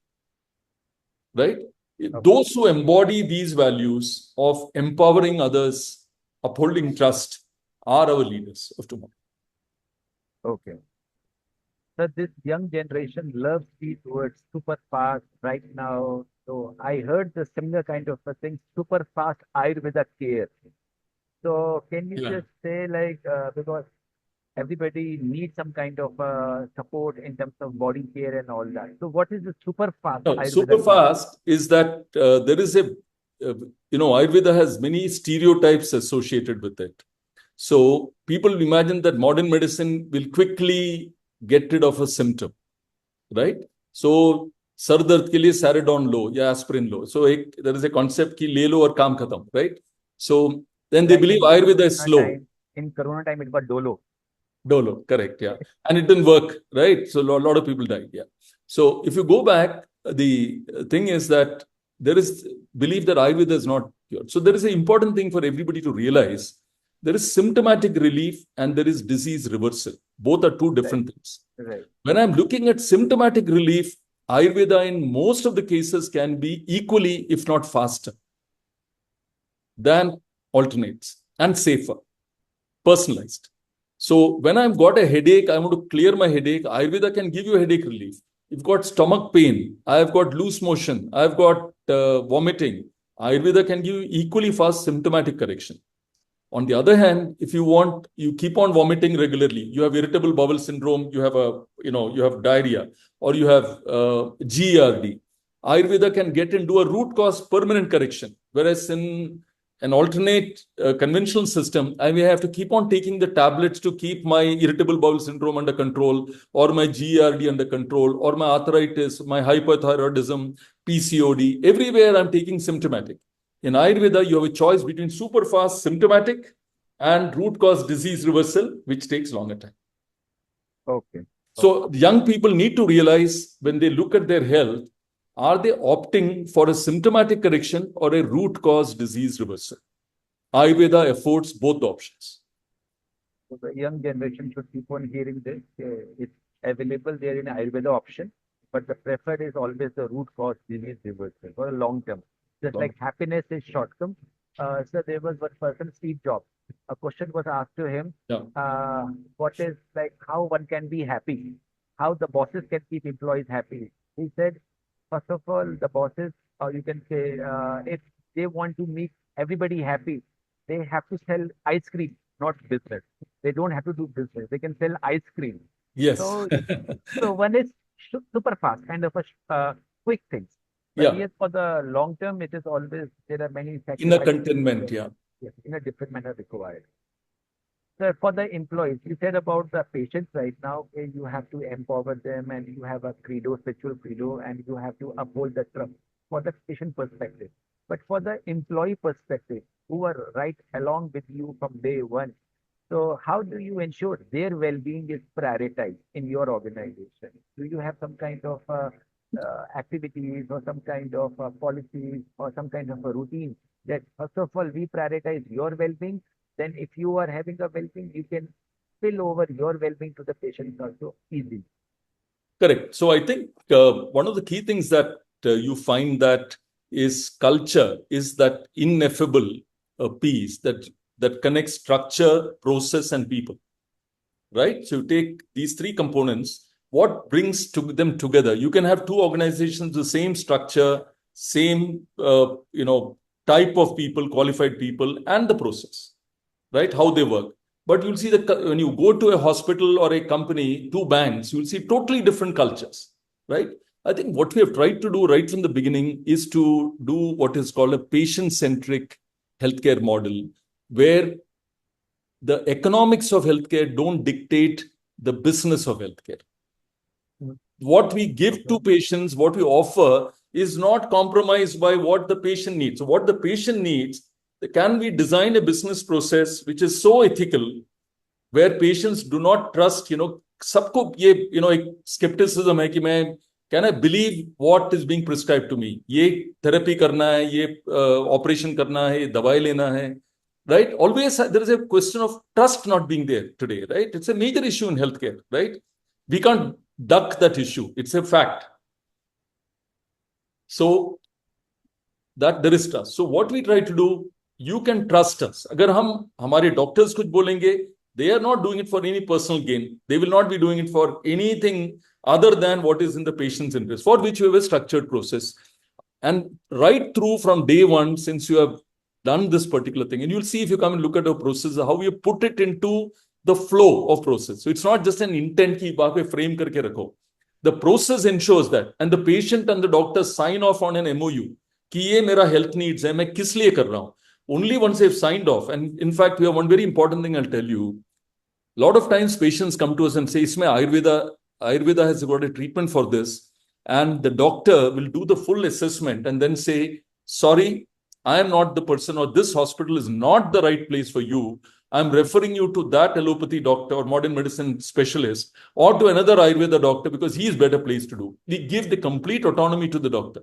right? Okay. Those who embody these values of empowering others, upholding trust, are our leaders of tomorrow. Okay. So this young generation loves speed towards super fast right now. So I heard the similar kind of a thing, super fast Ayurveda care. So can you just say because everybody needs some kind of support in terms of body care and all that. So what is the super fast No, Ayurveda super care? fast is that there is Ayurveda has many stereotypes associated with it. So people imagine that modern medicine will quickly get rid of a symptom, right? So sir दर्द के लिए Saridon लो या aspirin low. So there is a concept कि ले लो और काम खत्म, right? So then they believe Ayurveda is slow. In Corona time, it got Dolo. Dolo, correct, yeah. And it didn't work, right? So a lot of people died, yeah. So if you go back, the thing is that there is belief that Ayurveda is not cured. So there is an important thing for everybody to realize. There is symptomatic relief and there is disease reversal. Both are two different things. Right. When I'm looking at symptomatic relief, Ayurveda in most of the cases can be equally, if not faster, than alternates and safer, personalized. So when I've got a headache, I want to clear my headache. Ayurveda can give you headache relief. You've got stomach pain. I've got loose motion. I've got vomiting. Ayurveda can give you equally fast symptomatic correction. On the other hand, if you keep on vomiting regularly, you have irritable bowel syndrome, you have diarrhea, or you have GERD. Ayurveda can get into a root cause permanent correction. Whereas in an alternate conventional system, I may have to keep on taking the tablets to keep my irritable bowel syndrome under control, or my GERD under control, or my arthritis, my hyperthyroidism, PCOD. Everywhere I'm taking symptomatic. In Ayurveda, you have a choice between super fast symptomatic and root cause disease reversal, which takes longer time. Okay. So young people need to realize when they look at their health, are they opting for a symptomatic correction or a root cause disease reversal? Ayurveda affords both options. So the young generation should keep on hearing this. It's available there in Ayurveda option, but the preferred is always the root cause disease reversal for a long term. Just like happiness is short term. So there was one person, Steve Jobs. A question was asked to him, what is how one can be happy, how the bosses can keep employees happy. He said, first of all, the bosses, or you can say, if they want to make everybody happy, they have to sell ice cream, not business. They don't have to do business. They can sell ice cream. Yes. So one is super fast, kind of a quick thing. But yes, for the long term, it is always, there are many factors. Inner contentment, Yes, in a different manner required. So for the employees, you said about the patients right now, you have to empower them and you have a credo, spiritual credo, and you have to uphold the trust for the patient perspective. But for the employee perspective, who are right along with you from day one, so how do you ensure their well-being is prioritized in your organization? Do you have some kind of activities or some kind of policies or some kind of a routine that first of all we prioritize your well-being, then if you are having a well-being, you can spill over your well-being to the patients also easily. Correct. So I think one of the key things that you find that is culture is that ineffable piece that connects structure, process, and people. Right? So you take these three components. What brings them together? You can have two organizations, the same structure, same type of people, qualified people, and the process, right? How they work. But you'll see that when you go to a hospital or a company, two banks, you'll see totally different cultures, right? I think what we have tried to do right from the beginning is to do what is called a patient-centric healthcare model, where the economics of healthcare don't dictate the business of healthcare. What we give to patients, what we offer, is not compromised by what the patient needs. So what the patient needs, can we design a business process which is so ethical, where patients do not trust, सबको ये एक skepticism है कि मैं can I believe what is being prescribed to me? ये therapy करना है, ये operation करना है, ये दवाई लेना है, right? Always there is a question of trust not being there today, right? It's a major issue in healthcare, right? We can't duck that issue. It's a fact. So that there is trust. So what we try to do, you can trust us. अगर हम हमारे doctors कुछ बोलेंगे, they are not doing it for any personal gain. They will not be doing it for anything other than what is in the patient's interest, for which we have a structured process. And right through from day one, since you have done this particular thing, and you'll see if you come and look at our process, how we put it into the flow of process. So it's not just an intent ki baat pe frame karke rakho. The process ensures that, and the patient and the doctor sign off on an MOU कि ये मेरा health needs है, मैं किस लिए कर रहा हूँ. Only once they've signed off, and in fact, we have one very important thing I'll tell you. A lot of times patients come to us and say, इसमें Ayurveda has got a treatment for this, and the doctor will do the full assessment and then say, sorry, I am not the person, or this hospital is not the right place for you. I'm referring you to that allopathy doctor or modern medicine specialist, or to another Ayurveda doctor, because he is better placed to do. We give the complete autonomy to the doctor,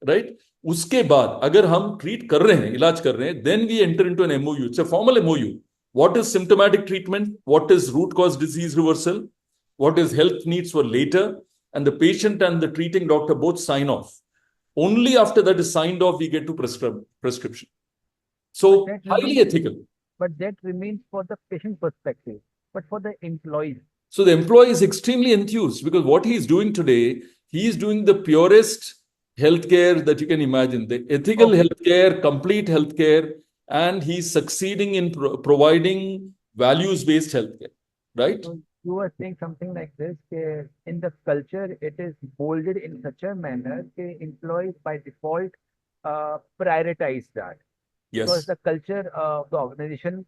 right? उसके बाद अगर हम treat कर रहे हैं, इलाज कर रहे हैं, then we enter into an MOU. It's a formal MOU. What is symptomatic treatment? What is root cause disease reversal? What is health needs for later? And the patient and the treating doctor both sign off. Only after that is signed off, we get to prescription. So highly ethical. But that remains for the patient perspective. But for the employees. So the employee is extremely enthused, because what he is doing today, he is doing the purest healthcare that you can imagine, the ethical healthcare, complete healthcare, and he's succeeding in providing values-based healthcare, right? So you were saying something like this, in the culture, it is molded in such a manner that employees by default prioritize that. Yes. Because the culture of the organization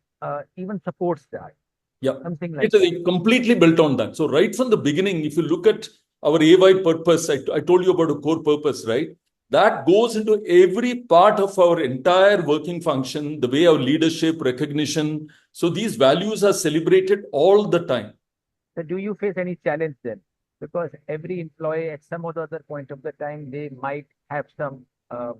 even supports that. Yeah. Something like it is completely built on that. So right from the beginning, if you look at our AY purpose, I told you about a core purpose, right? That goes into every part of our entire working function, the way our leadership, recognition. So these values are celebrated all the time. So do you face any challenge then? Because every employee at some or the other point of the time, they might have some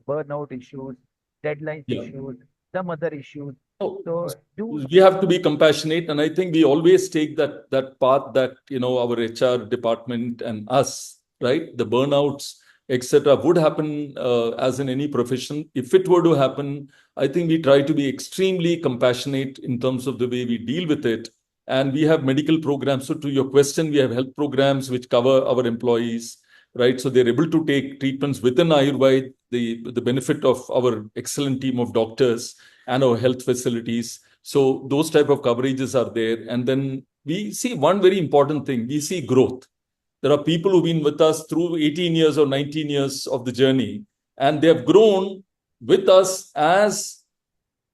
burnout issues, deadline issues, some other issues. So we have to be compassionate, and I think we always take that path that our HR department and us, right, the burnouts, etc., would happen as in any profession. If it were to happen, I think we try to be extremely compassionate in terms of the way we deal with it, and we have medical programs. So to your question, we have health programs which cover our employees, right? So they're able to take treatments within Ayurveda, the benefit of our excellent team of doctors and our health facilities. So those type of coverages are there. And then we see one very important thing. We see growth. There are people who've been with us through 18 years or 19 years of the journey, and they have grown with us as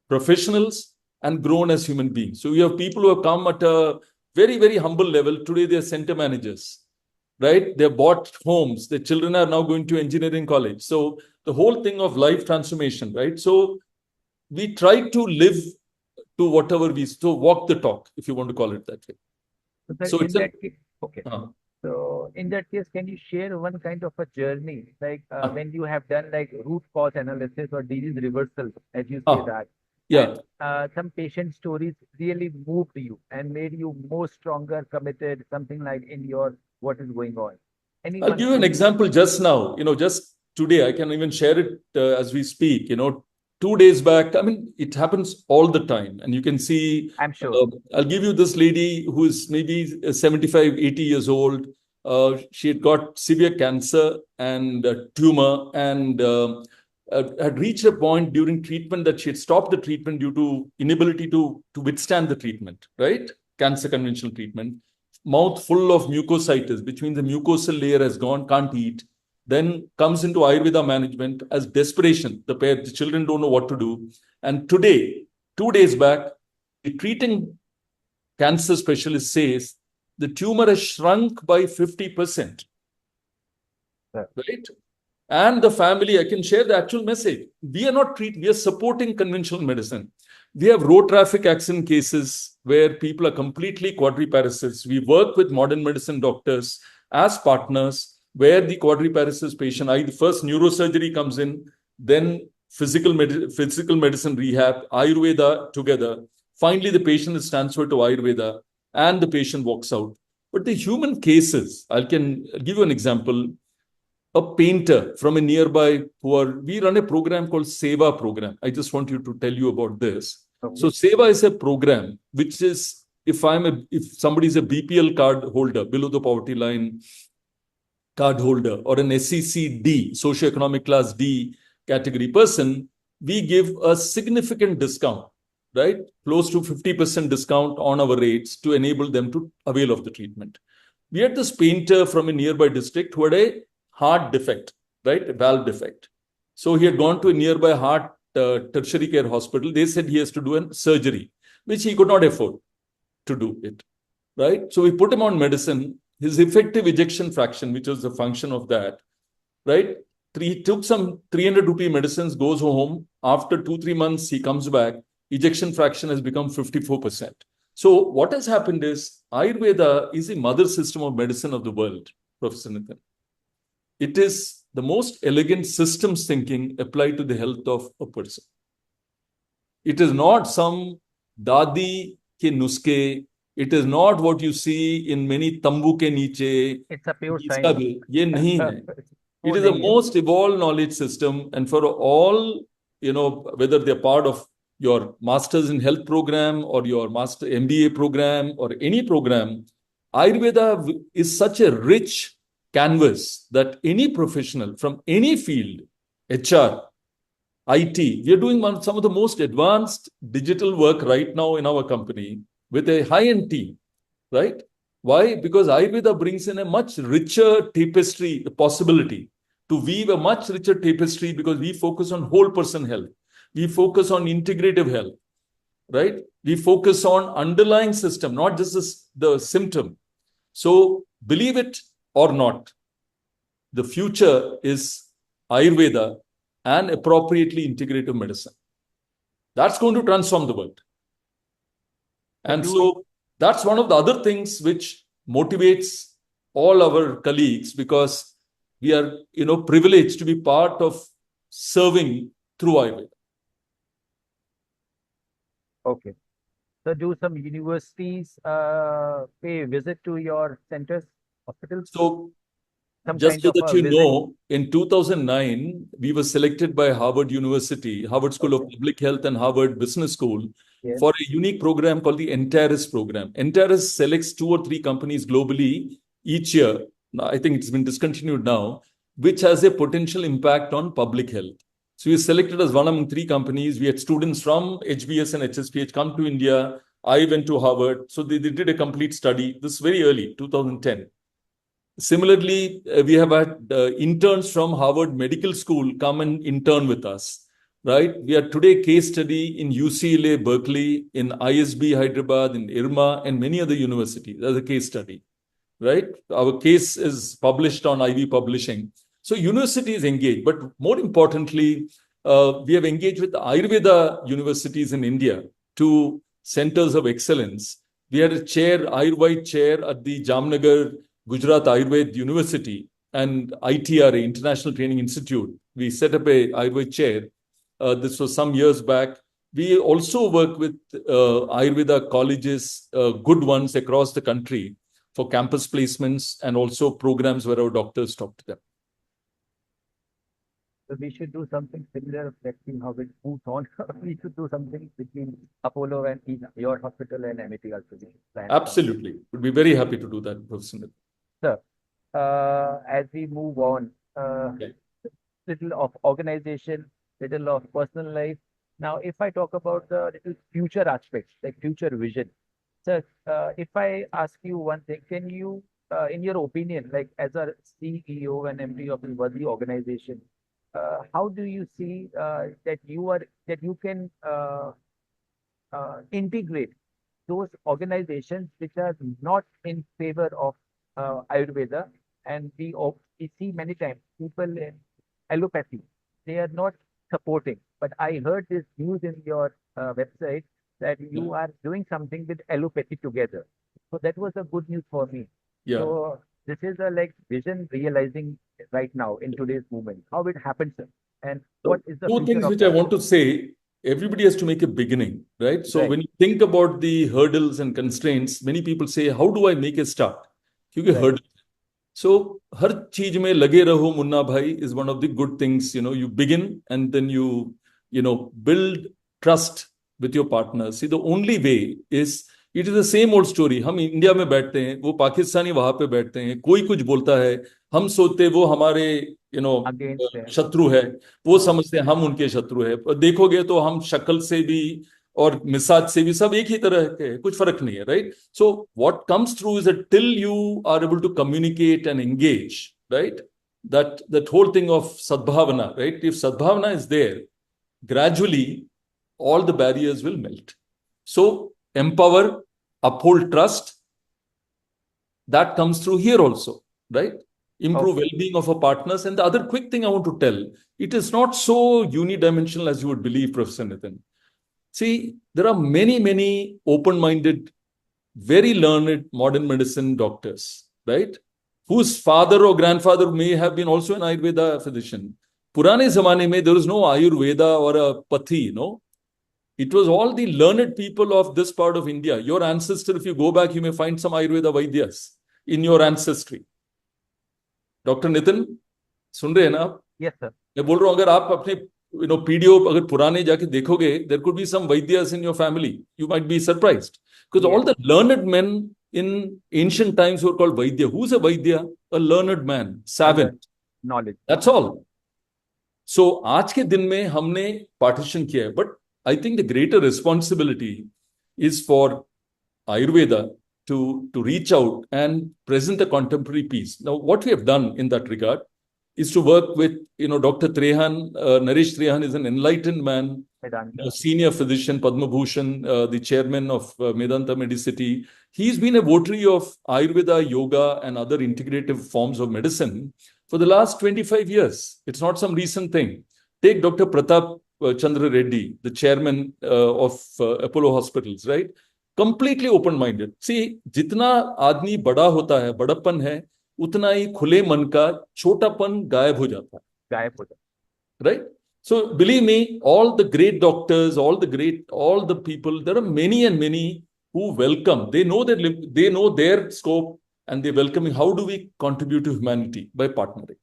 professionals and grown as human beings. So we have people who have come at a very, very humble level. Today, they're center managers. right? They've bought homes. Their children are now going to engineering college. So the whole thing of life transformation, right? So we try to live to whatever so walk the talk, if you want to call it that way. So it's in that case, okay. uh, So in that case, can you share one kind of a journey, like uh, when you have done like root cause analysis or disease reversal, as you say that, yeah. and some patient stories really moved you and made you more stronger, committed, something like in your what is going on. I'll Anyone give you an story? example just now. Just today, I can even share it as we speak. 2 days back, I mean, it happens all the time. And you can see, I'm sure. I'll give you this lady who is maybe 75, 80 years old. She had got severe cancer and tumor and had reached a point during treatment that she had stopped the treatment due to inability to withstand the treatment, right? Cancer conventional treatment. Mouth full of mucositis, which means the mucosal layer has gone, can't eat. Then comes into Ayurveda management as desperation. The children don't know what to do. And today, 2 days back, the treating cancer specialist says the tumor has shrunk by 50%. Right? And the family, I can share the actual message. We are supporting conventional medicine. We have road traffic accident cases where people are completely quadriparesis. We work with modern medicine doctors as partners, where the quadriparesis patient, first neurosurgery comes in, then physical medicine rehab, Ayurveda together. Finally, the patient is transferred to Ayurveda and the patient walks out. But the human cases, I'll give you an example. A painter from a nearby poor, we run a program called Seva program. I just want to tell you about this. Okay. So Seva is a program which is, if somebody is a BPL card holder, below the poverty line card holder, or an SEC D, socioeconomic class D category person, we give a significant discount, right? Close to 50% discount on our rates to enable them to avail of the treatment. We had this painter from a nearby district who had a heart defect, right? A valve defect. So he had gone to a nearby heart tertiary care hospital. They said he has to do a surgery, which he could not afford to do it, right? So we put him on medicine. His effective ejection fraction, which was the function of that, right? He took some 300 rupee medicines, goes home. After 2-3 months, he comes back. Ejection fraction has become 54%. So what has happened is Ayurveda is the mother system of medicine of the world, Professor Nitin. It is the most elegant systems thinking applied to the health of a person. It is not some dadi ke nuske. It is not what you see in many tambu ke niche. It's a pure science. Ye nahi hai. It is the most evolved knowledge system. And for all, whether they're part of your master's in health program or your master MBA program or any program, Ayurveda is such a rich canvas that any professional from any field, HR, IT, we are doing some of the most advanced digital work right now in our company with a high-end team, right? Why? Because Ayurveda brings in a much richer tapestry, the possibility to weave a much richer tapestry because we focus on whole person health. We focus on integrative health, right? We focus on underlying system, not just the symptom. So believe it or not, the future is Ayurveda and appropriately integrative medicine. That's going to transform the world. And so that's one of the other things which motivates all our colleagues because we are, privileged to be part of serving through Ayurveda. Okay. So do some universities pay visit to your centers, hospitals? So some just so that you visit? know, in 2009, we were selected by Harvard University, Harvard School of Public Health and Harvard Business School for a unique program called the Entaris program. Entaris selects 2 or 3 companies globally each year. I think it's been discontinued now, which has a potential impact on public health. So we were selected as one among 3 companies. We had students from HBS and HSPH come to India. I went to Harvard. So they did a complete study. This is very early, 2010. Similarly, we have had interns from Harvard Medical School come and intern with us, right? We are today case study in UCLA, Berkeley, in ISB, Hyderabad, in IRMA, and many other universities as a case study. right? Our case is published on IV Publishing. So universities engage, but more importantly, we have engaged with the Ayurveda universities in India, two centers of excellence. We had a chair, Ayurved chair at the Jamnagar Gujarat Ayurved University and ITRA, International Training Institute. We set up a Ayurved chair. This was some years back. We also work with Ayurveda colleges, good ones across the country, for campus placements and also programs where our doctors talk to them. So we should do something similar. Let's see how it moves on. We should do something between Apollo and your hospital and MIT also. Absolutely. Would be very happy to do that, Professor Smith. Sir, as we move on, little of organization, little of personal life. Now, if I talk about the little future aspects, like future vision, sir, if I ask you one thing, can you, in your opinion, like as a CEO and MD of a worthy organization, how do you see that you can integrate those organizations which are not in favor of Ayurveda, and we see many times people in allopathy, they are not supporting. But I heard this news in your website that you are doing something with allopathy together. So that was a good news for me. Yeah. So this is a like vision realizing right now in today's movement. How it happens, sir? And what is the two future things of which that? I want to say? Everybody has to make a beginning, right? So Right. when you think about the hurdles and constraints, many people say, how do I make a start? Because Right. hurdle. So हर चीज में लगे रहो मुन्ना भाई is one of the good things. You begin and then you build trust with your partner. See, the only way is it is the same old story. हम India में बैठते हैं, वो पाकिस्तानी वहां पे बैठते हैं, कोई कुछ बोलता है, हम सोचते वो हमारे Against them. शत्रु है, वो समझते हैं हम उनके शत्रु है. पर देखोगे तो हम शक्ल से भी और मिजाज से भी सब एक ही तरह के हैं, कुछ फर्क नहीं है, right? So what comes through is that till you are able to communicate and engage, right, that whole thing of sadbhavana, right? If sadbhavana is there, gradually all the barriers will melt. So empower, uphold trust. That comes through here also, right? Improve well-being of our partners. And the other quick thing I want to tell, it is not so unidimensional as you would believe, Professor Nitin. See, there are many, many open-minded, very learned modern medicine doctors, right? Whose father or grandfather may have been also an Ayurveda physician. Purane zamane mein, there was no Ayurveda or a Pathi, no? It was all the learned people of this part of India. Your ancestor, if you go back, you may find some Ayurveda Vaidyas in your ancestry. Doctor Nitin, सुन रहे हैं ना आप? Yes, sir. मैं बोल रहा हूं, अगर आप अपने पीडीओ अगर पुराने जाके देखोगे, there could be some vaidyas in your family, you might be surprised, because all the learned men in ancient times were called Vaidya. Who's a Vaidya? A learned man, savant. Knowledge. That's all. So आज के दिन में हमने partition किया है, but I think the greater responsibility is for Ayurveda to reach out and present a contemporary piece. Now, what we have done in that regard is to work with, Dr. Trehan. Naresh Trehan is an enlightened man, a senior physician, Padma Bhushan, the chairman of Medanta Medicity. He's been a votary of Ayurveda, yoga, and other integrative forms of medicine for the last 25 years. It's not some recent thing. Take Dr. Pratap Chandra Reddy, the chairman of Apollo Hospitals, right? Completely open-minded. See, जितना आदमी बड़ा होता है, बड़प्पन है, उतना ही खुले मन का छोटापन गायब हो जाता है. Right? So believe me, all the great doctors, all the people, there are many and many who welcome. They know their scope and they welcome. How do we contribute to humanity? By partnering.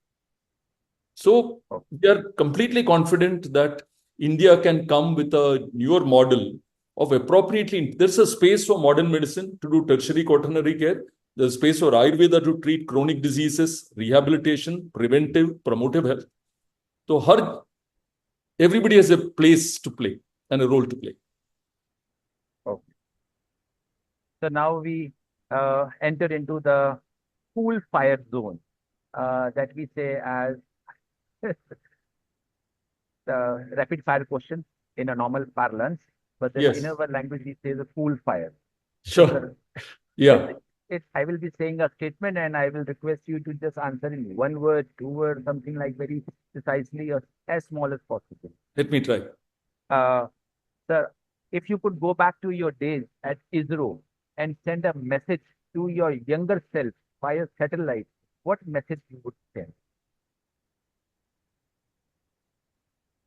So we are completely confident that India can come with a newer model of appropriately. There's a space for modern medicine to do tertiary quaternary care. There's space for Ayurveda to treat chronic diseases, rehabilitation, preventive, promotive health. So everybody has a place to play and a role to play. Okay. So now we enter into the cool fire zone that we say as the rapid fire questions in a normal parlance, but then in our language we say the cool fire. Sure. Yeah. I will be saying a statement and I will request you to just answer in one word, two words, something like very precisely or as small as possible. Let me try. Uh, Sir, if you could go back to your days at ISRO and send a message to your younger self via satellite, what message you would send?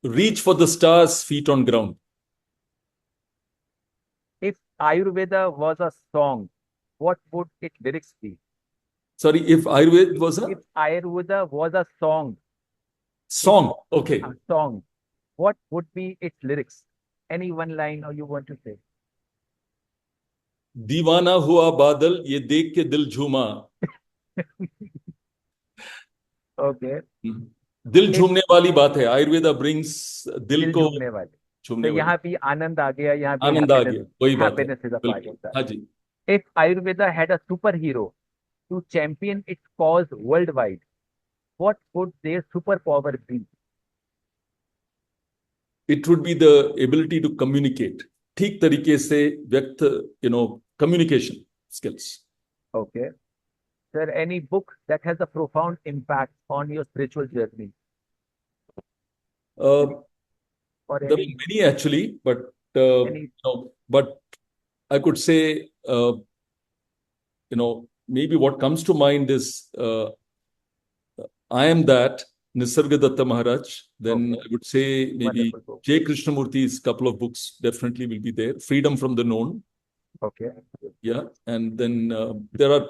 Reach for the stars, feet on ground. If Ayurveda was a song, what would its lyrics be? Sorry, if Ayurveda was If Ayurveda was a song, okay. a song, what would be its lyrics? Any one line or you want to say? दीवाना हुआ बादल ये देख के दिल झूमा. Okay. दिल झूमने वाली बात है. आयुर्वेदा brings दिल को झूमने वाली. झूमने तो वाली. यहाँ भी आनंद आ गया, यहाँ भी आनंद आ गया. वही बात है. happiness is a part बिल्कुल. of that. हाँ जी. If Ayurveda had a superhero to champion its cause worldwide, what would their superpower be? It would be the ability to communicate. ठीक तरीके से व्यक्त, communication skills. Okay. Sir, any book that has a profound impact on your spiritual journey? There Or are many actually, but but I could say, maybe what comes to mind is I Am That, Nisargadatta Maharaj. Then I would say maybe J. Krishnamurti's couple of books definitely will be there. Freedom from the Known. Okay. Yeah. And then there are,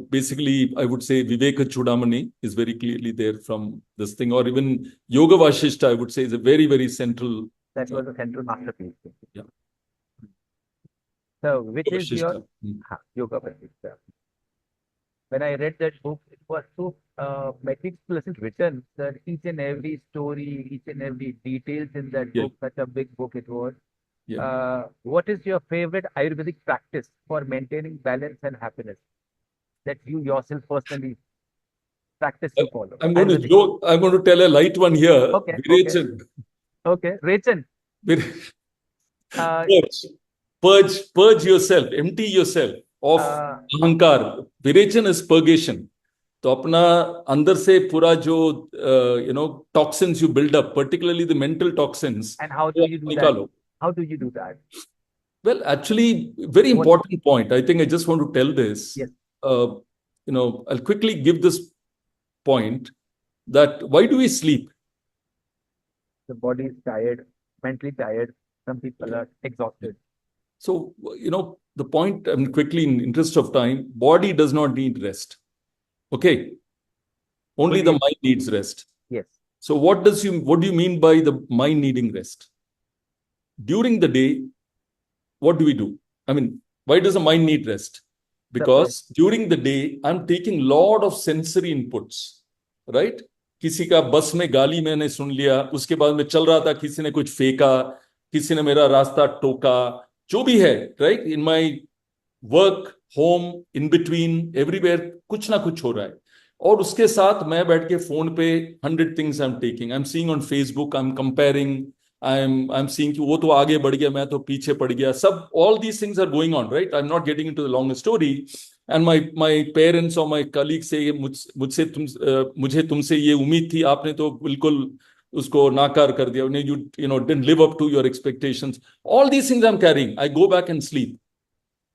basically, I would say Viveka Chudamani is very clearly there from this thing. Or even Yoga Vashishta, I would say, is a very, very central. That was a central masterpiece. Yeah. So, which Yoga is your Vashishta. Yoga Vashishta. When I read that book, it was so meticulously written that each and every story, each and every details in that book, such a big book it was. Yeah. What is your favorite Ayurvedic practice for maintaining balance and happiness that you yourself personally practice to follow? I'm going to tell a light one here. Okay. Virechan. Okay. Rechan. Purge yourself, empty yourself of ahankar. Virechan is purgation. तो अपना अंदर से पूरा जो toxins you build up, particularly the mental toxins. And how do you do that? How do you do that? Well, actually, very important point. I think I just want to tell this. Yes. I'll quickly give this point that why do we sleep? The body is tired, mentally tired. Some people are exhausted. So, the point, quickly in interest of time, body does not need rest. Okay. Only the mind needs rest. Yes. So what do you mean by the mind needing rest? During the day, what do we do? I mean, why does the mind need rest? Because during the day, I'm taking lot of sensory inputs, right? किसी का बस में गाली मैंने सुन लिया, उसके बाद में चल रहा था, किसी ने कुछ फेंका, किसी ने मेरा रास्ता टोका, जो भी है, right? In my work, home, in between, everywhere, कुछ ना कुछ हो रहा है. और उसके साथ मैं बैठ के फोन पे 100 things I'm taking. I'm seeing on Facebook, I'm comparing, I'm seeing कि वो तो आगे बढ़ गया, मैं तो पीछे पड़ गया. सब all these things are going on, right? I'm not getting into the long story. And my parents or my colleagues say मुझे तुमसे ये उम्मीद थी, आपने तो बिल्कुल उसको नाकार कर दिया. You didn't live up to your expectations. All these things I'm carrying. I go back and sleep.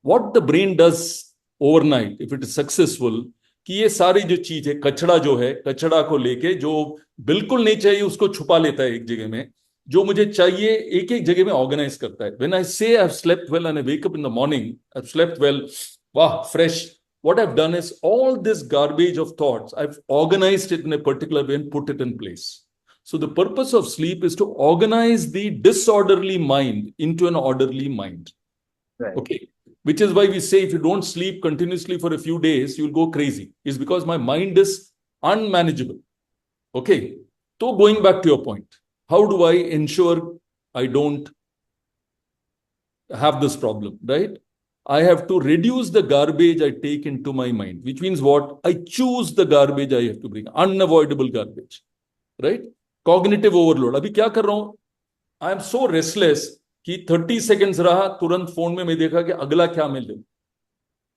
What the brain does overnight, if it is successful, कि ये सारी जो चीज है, कचड़ा जो है, कचड़ा को लेके जो बिल्कुल नहीं चाहिए उसको छुपा लेता है एक जगह में, जो मुझे चाहिए एक एक जगह में ऑर्गेनाइज करता है. When I say I've slept well and I wake up in the morning, I've slept well, wow, fresh. What I've done is all this garbage of thoughts, I've organized it in a particular way and put it in place. So the purpose of sleep is to organize the disorderly mind into an orderly mind. Right. Okay. Which is why we say if you don't sleep continuously for a few days, you'll go crazy. It's because my mind is unmanageable. Okay. So going back to your point, how do I ensure I don't have this problem, right? I have to reduce the garbage I take into my mind, which means what? I choose the garbage I have to bring, unavoidable garbage, right? Cognitive overload. अभी क्या कर रहा हूं? I am so restless कि 30 seconds रहा, तुरंत phone में मैं देखा कि अगला क्या मैं लूं,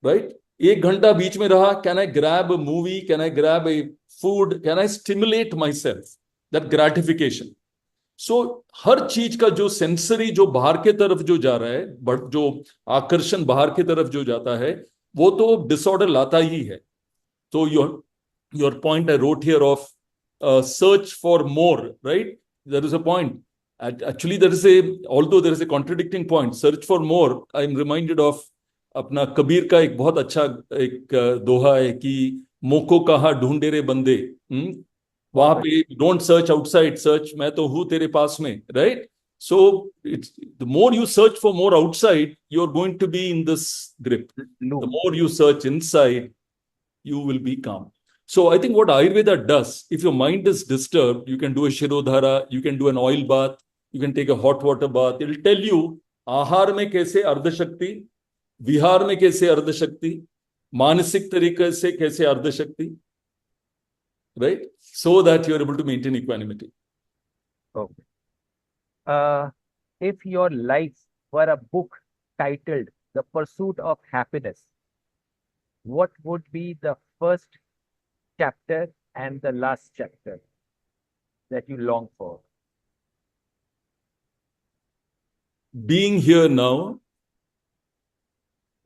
right? एक घंटा बीच में रहा, can I grab a movie, can I grab a food, can I stimulate myself, that gratification. So हर चीज का जो सेंसरी जो बाहर के तरफ जो जा रहा है, बट जो आकर्षण बाहर की तरफ जो जाता है, वो तो डिसऑर्डर लाता ही है. तो your point I wrote here of search for more, right? There is a point. Actually, there is a, although there is a contradicting point, search for more. I'm reminded of अपना कबीर का एक बहुत अच्छा एक दोहा है कि मोको कहा ढूंढे रे बंदे. वहां पे डोंट सर्च आउटसाइड, सर्च मैं तो हूं तेरे पास में, right? So it's the more you search for more outside, you are going to be in this grip. The more you search inside, you will be calm. So I think what Ayurveda does, if your mind is disturbed, you can do a Shirodhara, you can do an oil bath, you can take a hot water bath. It will tell you आहार में कैसे अर्ध शक्ति, विहार में कैसे अर्ध शक्ति, मानसिक तरीके से कैसे अर्ध शक्ति, right? So that you are able to maintain equanimity. Okay. If your life were a book titled The Pursuit of Happiness, what would be the first chapter and the last chapter that you long for? Being here now,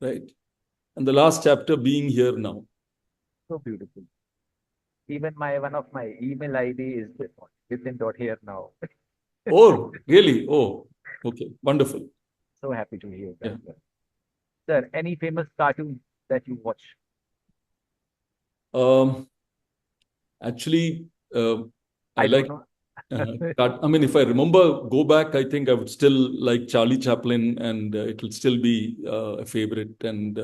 right? And the last chapter, being here now. So beautiful. Even one of my email ID is this one, within.here now. Oh, really? Oh, okay. Wonderful. So happy to hear that. Yeah. Sir, any famous cartoon that you watch? Actually, I like, don't know. I mean, if I remember, go back, I think I would still like Charlie Chaplin, and it will still be a favorite. And,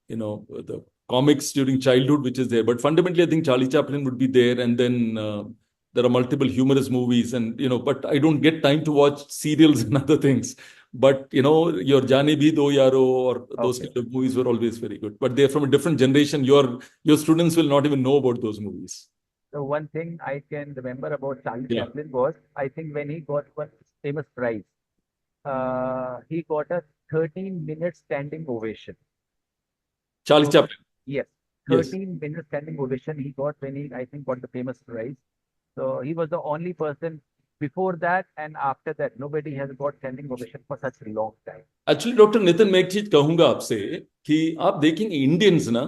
the comics during childhood, which is there. But fundamentally, I think Charlie Chaplin would be there. And then there are multiple humorous movies, and, but I don't get time to watch serials and other things. But, your Jaane Bhi Do Yaro or those Okay. kind of movies were always very good. But they're from a different generation. Your students will not even know about those movies. So one thing I can remember about Charlie Yeah. Chaplin was, I think when he got one famous prize, he got a 13-minute standing ovation. Charlie Chaplin. Yes, Yes. 13-minute standing ovation he got when he, I think, got the famous prize. So he was the only person before that and after that. Nobody has got standing ovation for such a long time. Actually doctor Nitin, मैं एक चीज कहूंगा आपसे कि आप देखेंगे Indians ना,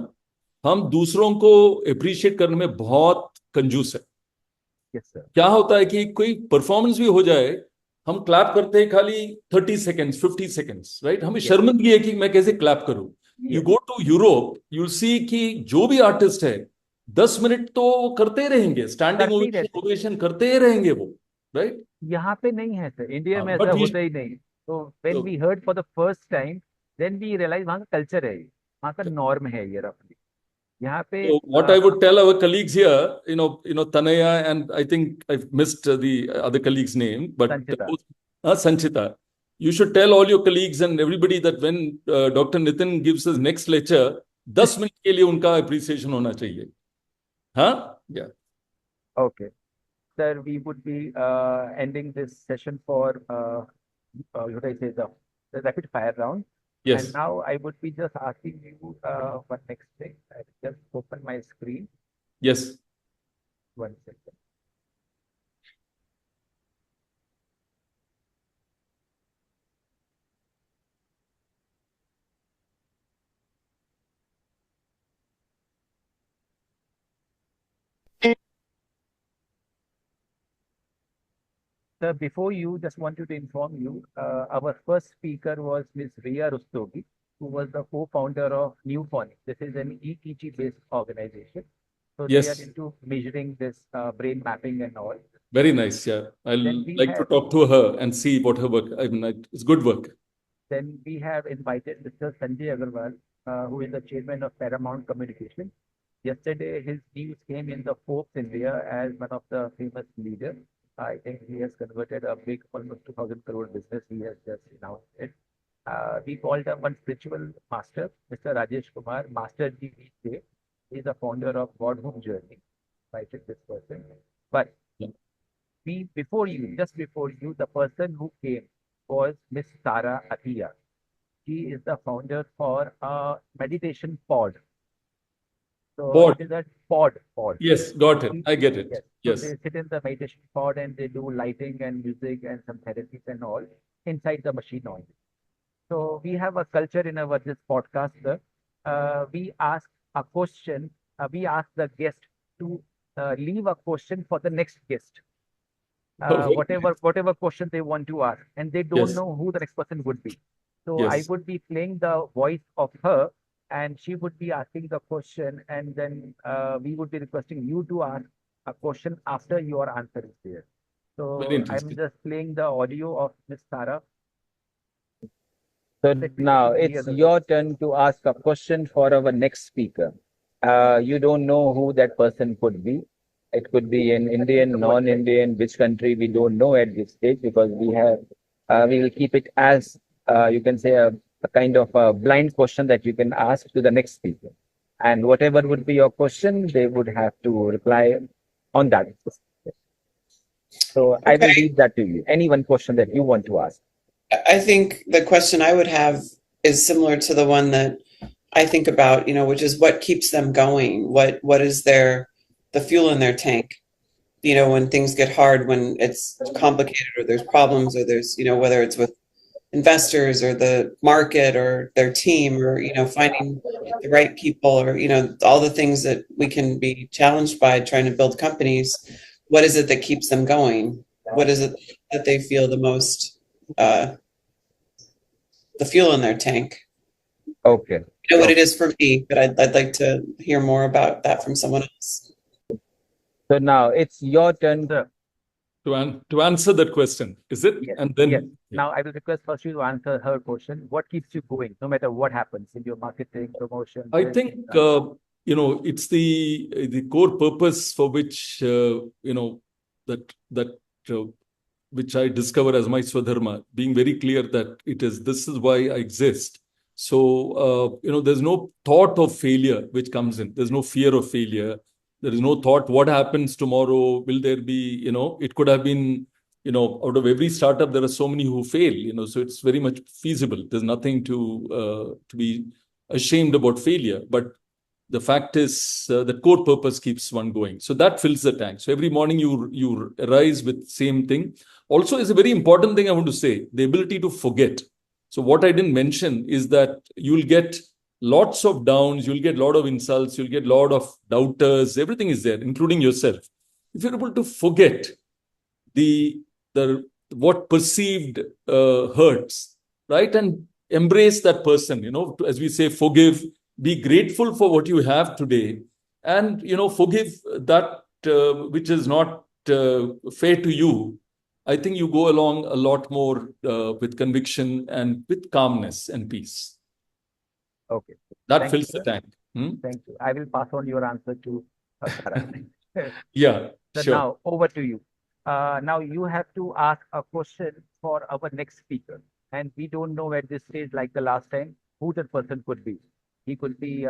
हम दूसरों को अप्रिशिएट करने में बहुत कंजूस है. Yes, sir. क्या होता है कि कोई परफॉर्मेंस भी हो जाए, हम क्लैप करते हैं खाली 30 सेकेंड्स, 50 सेकेंड्स, राइट? हमें शर्मिंदगी है कि मैं कैसे क्लैप करूं. You go to Europe, you see कि जो भी आर्टिस्ट है 10 मिनट तो करते रहेंगे, स्टैंडिंग ओवेशन करते रहेंगे वो, राइट? यहाँ पे नहीं है सर, इंडिया में but ऐसा we- होता ही नहीं. तो when we heard for the first time, then we realized वहाँ का कल्चर है, वहाँ का नॉर्म है ये रफली. यहाँ पे So what I would tell our colleagues here, Tanaya, and I think I've missed the other colleague's name, but Sanchita. You should tell all your colleagues and everybody that when Dr. Nitin gives his next lecture, 10 minute के लिए उनका appreciation होना चाहिए. हाँ? Yeah. Okay. Sir, we would be ending this session for what I say, the rapid fire round. Yes. And now I would be just asking you one next thing. I just open my screen. Yes. One second. Sir, before you, just wanted to inform you, our first speaker was Ms. Ria Rustogi, who was the co-founder of Newphonic. This is an EEG-based organization. So Yes. they are into measuring this brain mapping and all. Very nice. Yeah. I'll like to talk to her and see what her work. I mean, it's good work. Then we have invited Mr. Sanjay Agarwal, who is the chairman of Paramount Communication. Yesterday, his news came in the Forbes India as one of the famous leaders. I think he has converted a big, almost 2,000 crore business. He has just announced it. We called him one spiritual master, Mr. Rajesh Kumar, Master Ji. He is the founder of God Home Journey. Invited this person. But just before you, the person who came was Miss Sara Atia. She is the founder for a meditation pod. So Board. it is a pod. Yes, got it. Each I get week, it. yes. So Yes. they sit in the meditation pod and they do lighting and music and some therapies and all inside the machine only. So we have a culture in our this podcast, sir. We ask a question. We ask the guest to leave a question for the next guest. Very Whatever question they want to ask, and they don't Yes. know who the next person would be. So I Yes. would be playing the voice of her, and she would be asking the question, and then we would be requesting you to ask a question after your answer is there. Very So I'm interesting. just playing the audio of Miss Tara. So Let me now hear it's the your voice. turn to ask a question for our next speaker. You don't know who that person could be. It could be an Indian, non-Indian, which country we don't know at this stage because we will keep it as you can say a kind of a blind question that you can ask to the next speaker. And whatever would be your question, they would have to reply on that. So I will Okay. leave that to you. Any one question that you want to ask. I think the question I would have is similar to the one that I think about, which is what keeps them going? What is the fuel in their tank? When things get hard, when it's complicated or there's problems or there's, whether it's with investors or the market or their team or, finding the right people or, all the things that we can be challenged by trying to build companies. What is it that keeps them going? What is it that they feel the most, the fuel in their tank? Okay. I know what it is for me, but I'd like to hear more about that from someone else. So now it's your turn. Sir, To answer that question, is it? yes, And then yes. Now I will request first you to answer her question. What keeps you going, no matter what happens in your marketing, promotion, I business, think it's the core purpose for which that uh, which I discover as my Swadharma, being very clear that this is why I exist. So there's no thought of failure which comes in. There's no fear of failure. There is no thought what happens tomorrow. Will there be it could have been out of every startup there are so many who fail. So it's very much feasible. There's nothing to be ashamed about failure, but the fact is the core purpose keeps one going. So that fills the tank. So every morning you arise with same thing. Also, is a very important thing I want to say: the ability to forget. So what I didn't mention is that you'll get lots of downs, you'll get a lot of insults, you'll get a lot of doubters. Everything is there, including yourself. If you're able to forget the what perceived hurts, right, and embrace that person, as we say, forgive, be grateful for what you have today, and forgive that which is not fair to you. I think you go along a lot more with conviction and with calmness and peace. Okay. That Thank fills you, the sir. tank. Thank you. I will pass on your answer to Tara. Yeah, So sure. now over to you. Now you have to ask a question for our next speaker, and we don't know at this stage, like the last time, who that person could be. He could be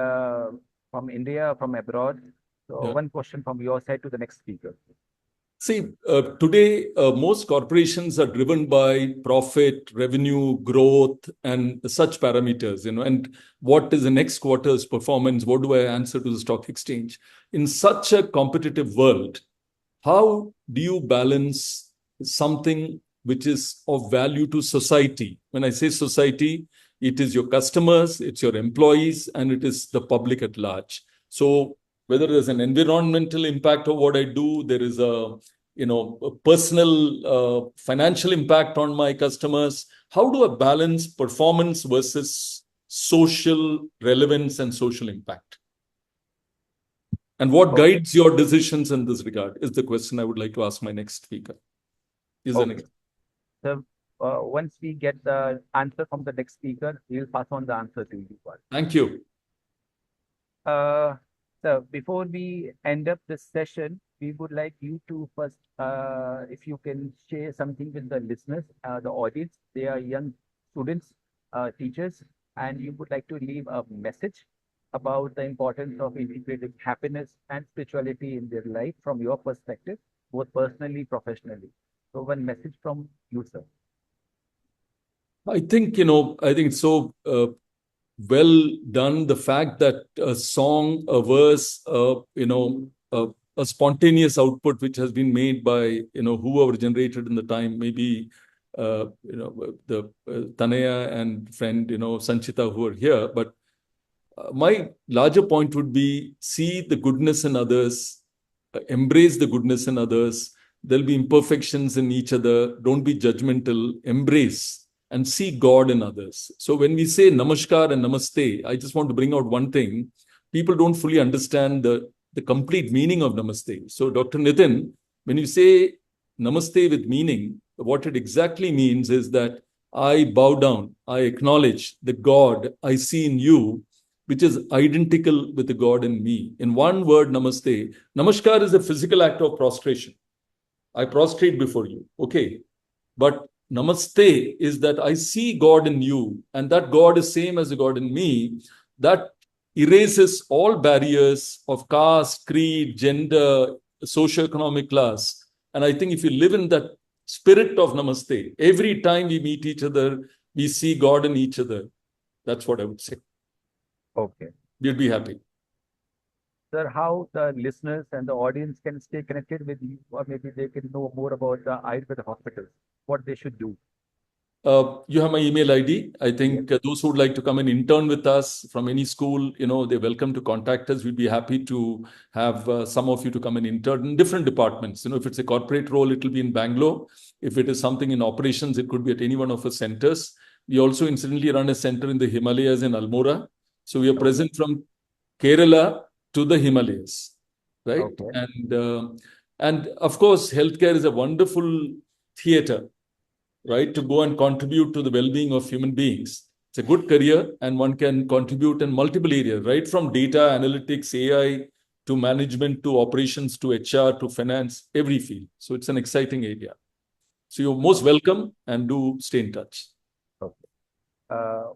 from India, from abroad. So Yeah. one question from your side to the next speaker. See, today, most corporations are driven by profit, revenue, growth, and such parameters, and what is the next quarter's performance? What do I answer to the stock exchange? In such a competitive world, how do you balance something which is of value to society? When I say society, it is your customers, it's your employees, and it is the public at large. So whether there's an environmental impact of what I do, there is a personal financial impact on my customers. How do I balance performance versus social relevance and social impact? And what guides your decisions in this regard is the question I would like to ask my next speaker. Okay. So once we get the answer from the next speaker, we'll pass on the answer to you. Thank you. So before we end up this session, we would like you to first, if you can share something with the listeners, the audience. They are young students, teachers, and you would like to leave a message about the importance of integrating happiness and spirituality in their life from your perspective, both personally, professionally. So one message from you, sir. I think, I think it's so well done. The fact that a song, a verse, a spontaneous output which has been made by, whoever generated in the time, maybe, the Tanaya and friend, Sanchita who are here. But my larger point would be see the goodness in others, embrace the goodness in others. There'll be imperfections in each other. Don't be judgmental. Embrace and see God in others. So when we say namaskar and namaste, I just want to bring out one thing. People don't fully understand the complete meaning of namaste. So Dr. Nitin, when you say namaste with meaning, what it exactly means is that I bow down, I acknowledge the God I see in you, which is identical with the God in me. In one word, namaste. Namaskar is a physical act of prostration. I prostrate before you. Okay. But namaste is that I see God in you, and that God is same as the God in me. That erases all barriers of caste, creed, gender, socioeconomic class. And I think if you live in that spirit of namaste, every time we meet each other, we see God in each other. That's what I would say. Okay. You'd be happy. Sir, how the listeners and the audience can stay connected with you, or maybe they can know more about the Ayurveda hospitals, what they should do. You have my email ID. I think those who would like to come and intern with us from any school, they're welcome to contact us. We'd be happy to have some of you to come and intern in different departments. If it's a corporate role, it will be in Bangalore. If it is something in operations, it could be at any one of our centers. We also incidentally run a center in the Himalayas in Almora. So we are present from Kerala to the Himalayas, right? Okay. And of course, healthcare is a wonderful theater, right, to go and contribute to the well-being of human beings. It's a good career, and one can contribute in multiple areas, right from data analytics, AI, to management, to operations, to HR, to finance, every field. So it's an exciting area. So you're most welcome, and do stay in touch. Okay.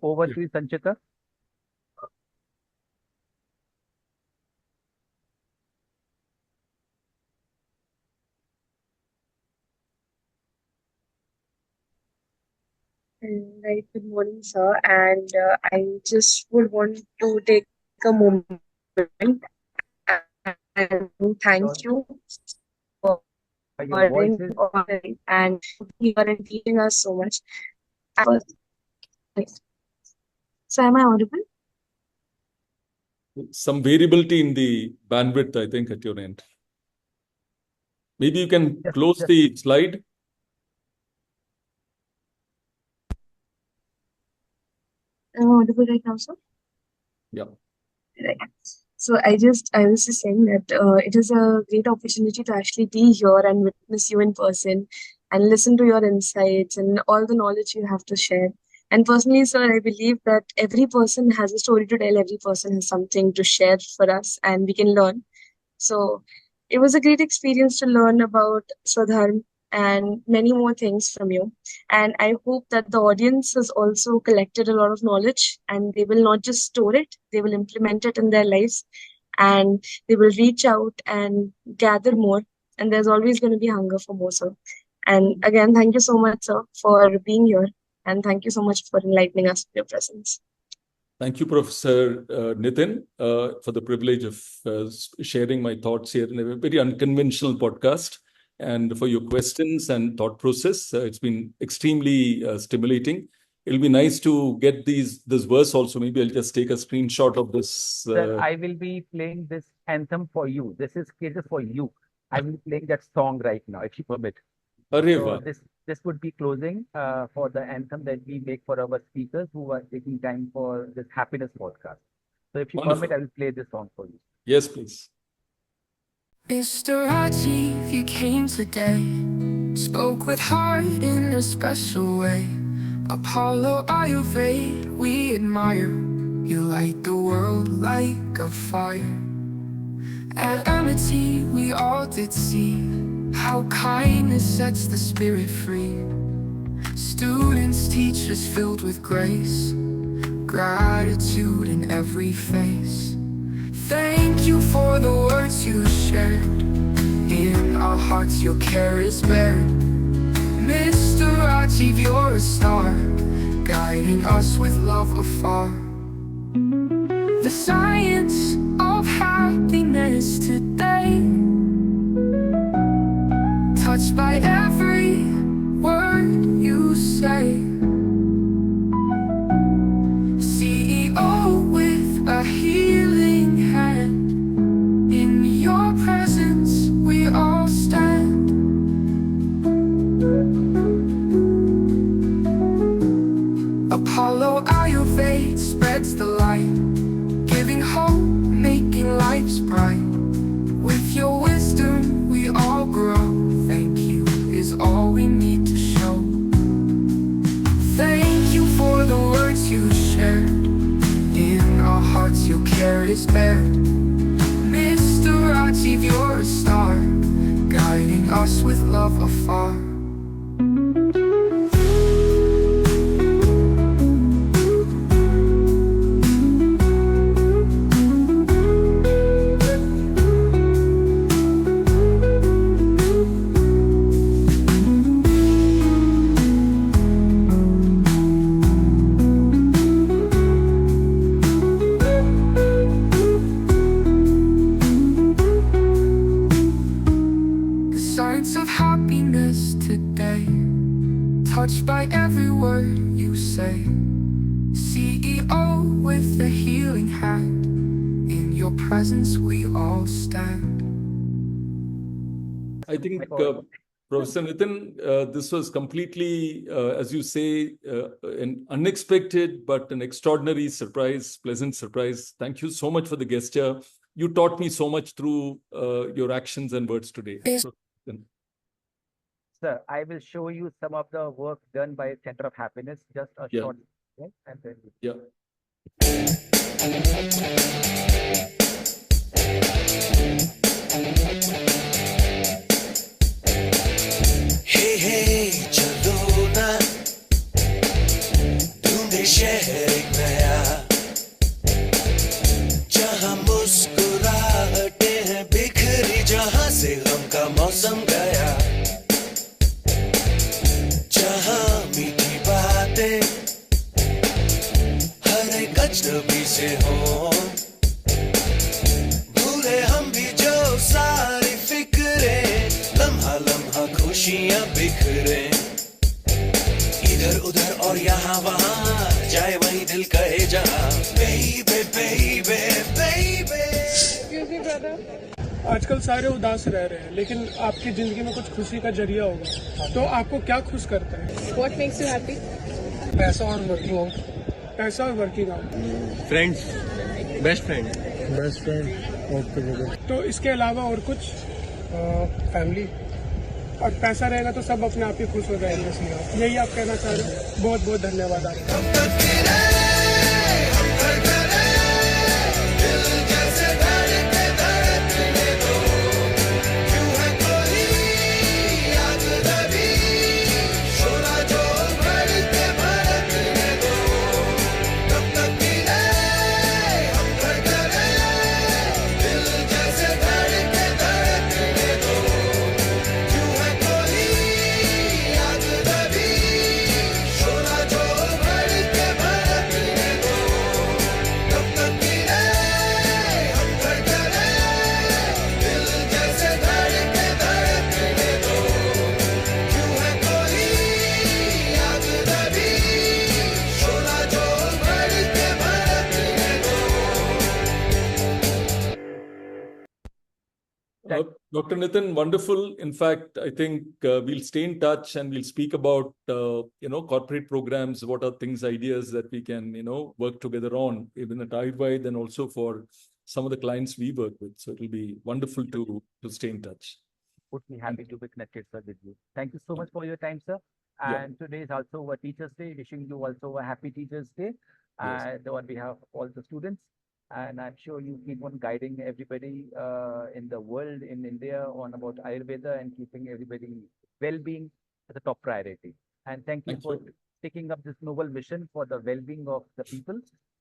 Over to you, Sanchita. Right, good morning, sir. And I just would want to take a moment and thank you for Your voice is and here and teaching us so much. So, am I audible? Some variability in the bandwidth, I think, at your end. Maybe you can close the slide. Am I audible right now, sir? Yeah. Right. So I was just saying that it is a great opportunity to actually be here and witness you in person and listen to your insights and all the knowledge you have to share. And personally, sir, I believe that every person has a story to tell, every person has something to share for us, and we can learn. So it was a great experience to learn about Swadharm and many more things from you. And I hope that the audience has also collected a lot of knowledge and they will not just store it, they will implement it in their lives and they will reach out and gather more. And there's always going to be hunger for more, sir. And again, thank you so much, sir, for being here. And thank you so much for enlightening us with your presence. Thank you, Professor Nitin, for the privilege of sharing my thoughts here in a very unconventional podcast, and for your questions and thought process. It's been extremely stimulating. It'll be nice to get this verse also. Maybe I'll just take a screenshot of this. Sir, I will be playing this anthem for you. This is catered for you. I will be playing that song right now, if you permit. So this would be closing for the anthem that we make for our speakers who are taking time for this happiness podcast. So if you permit, I will play this song for you. Yes, please. Mr. Rajiv, you came today, spoke with heart in a special way. Apollo Ayurvaid, we admire. You light the world like a fire. At Amity, we all did see how kindness sets the spirit free. Students, teachers filled with grace, gratitude in every face. Thank you for the words you shared. In our hearts your care is bared. Mr. Rajiv, you're a star, guiding us with love afar. The science of happiness today, touched by every word you say. CEO with a healing hand, in your presence we all stand. Apollo Ayurvaid spreads the light, giving hope, making lives bright. With your wisdom we all grow. Thank you is all we need to show. Thank you for the words you shared. In our hearts your care is bared. Mr. Rajiv, you're a star, guiding us with love afar. Signs of happiness today, touched by every word you say. CEO with a healing hand, in your presence we all stand. I think, Professor Nitin, this was completely, as you say, an unexpected but an extraordinary surprise, pleasant surprise. Thank you so much for the gesture. You taught me so much through your actions and words today. Sir, I will show you some of the work done by Center of Happiness, just a short, and then yeah. Hey hey चलो ना ढूंढे शहर एक नया, जहाँ मुस्कुराहटे हैं बिखरी, जहाँ से गम का मौसम गया, जहाँ मीठी बातें हर एक अजनबी से हो, भूले हम भी जो सारी फिक्रें, लम्हा लम्हा खुशियाँ बिखरे, इधर उधर और यहाँ वहाँ, जाए वहीं दिल कहे जहाँ, baby baby baby। Excuse me brother, आजकल सारे उदास रह रहे हैं, लेकिन आपकी जिंदगी में कुछ खुशी का जरिया होगा, तो आपको क्या खुश करता है? What makes you happy? पैसा और वर्किंग आउट। पैसा और working out. Friends, best friend okay. तो इसके अलावा और कुछ? फैमिली। और पैसा रहेगा तो सब अपने आप ही खुश हो जाएंगे। यही आप कहना चाह रहे हो? बहुत बहुत धन्यवाद आपका। Dr. Nitin, wonderful. In fact, I think we'll stay in touch and we'll speak about, corporate programs, what are things, ideas that we can, work together on, even at Ayurvaid and also for some of the clients we work with. So it'll be wonderful to stay in touch. Would be happy to be connected, sir, with you. Thank you so much for your time, sir. And today is also a Teachers' Day. Wishing you also a happy Teachers' Day. And on behalf of all the students. And I'm sure you keep on guiding everybody in the world, in India, on about Ayurveda and keeping everybody well-being as a top priority. And thank you for taking up this noble mission for the well-being of the people.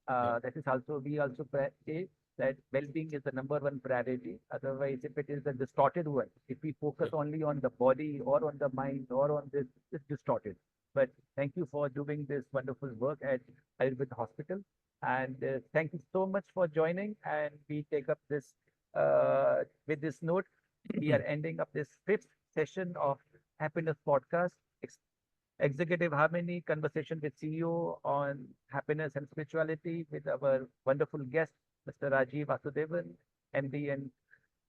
That is also, we also say that well-being is the #1 priority. Otherwise, if it is a distorted one, if we focus only on the body or on the mind or on this, it's distorted. But thank you you for doing this wonderful work at Ayurved Hospital. And thank you so much for joining. And we take up this with this note. We are ending up this fifth session of Happiness Podcast, Executive Harmony conversation with CEO on happiness and spirituality with our wonderful guest, Mr. Rajiv Vasudevan, MD and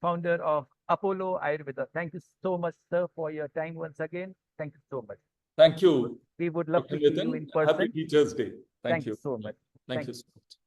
founder of Apollo Ayurveda. Thank you so much, sir, for your time once again. Thank you so much. Thank you. We would love Dr. to see Nitin. you in person. Happy Teachers' Day. Thank Thank you. you so much. Thank you so much.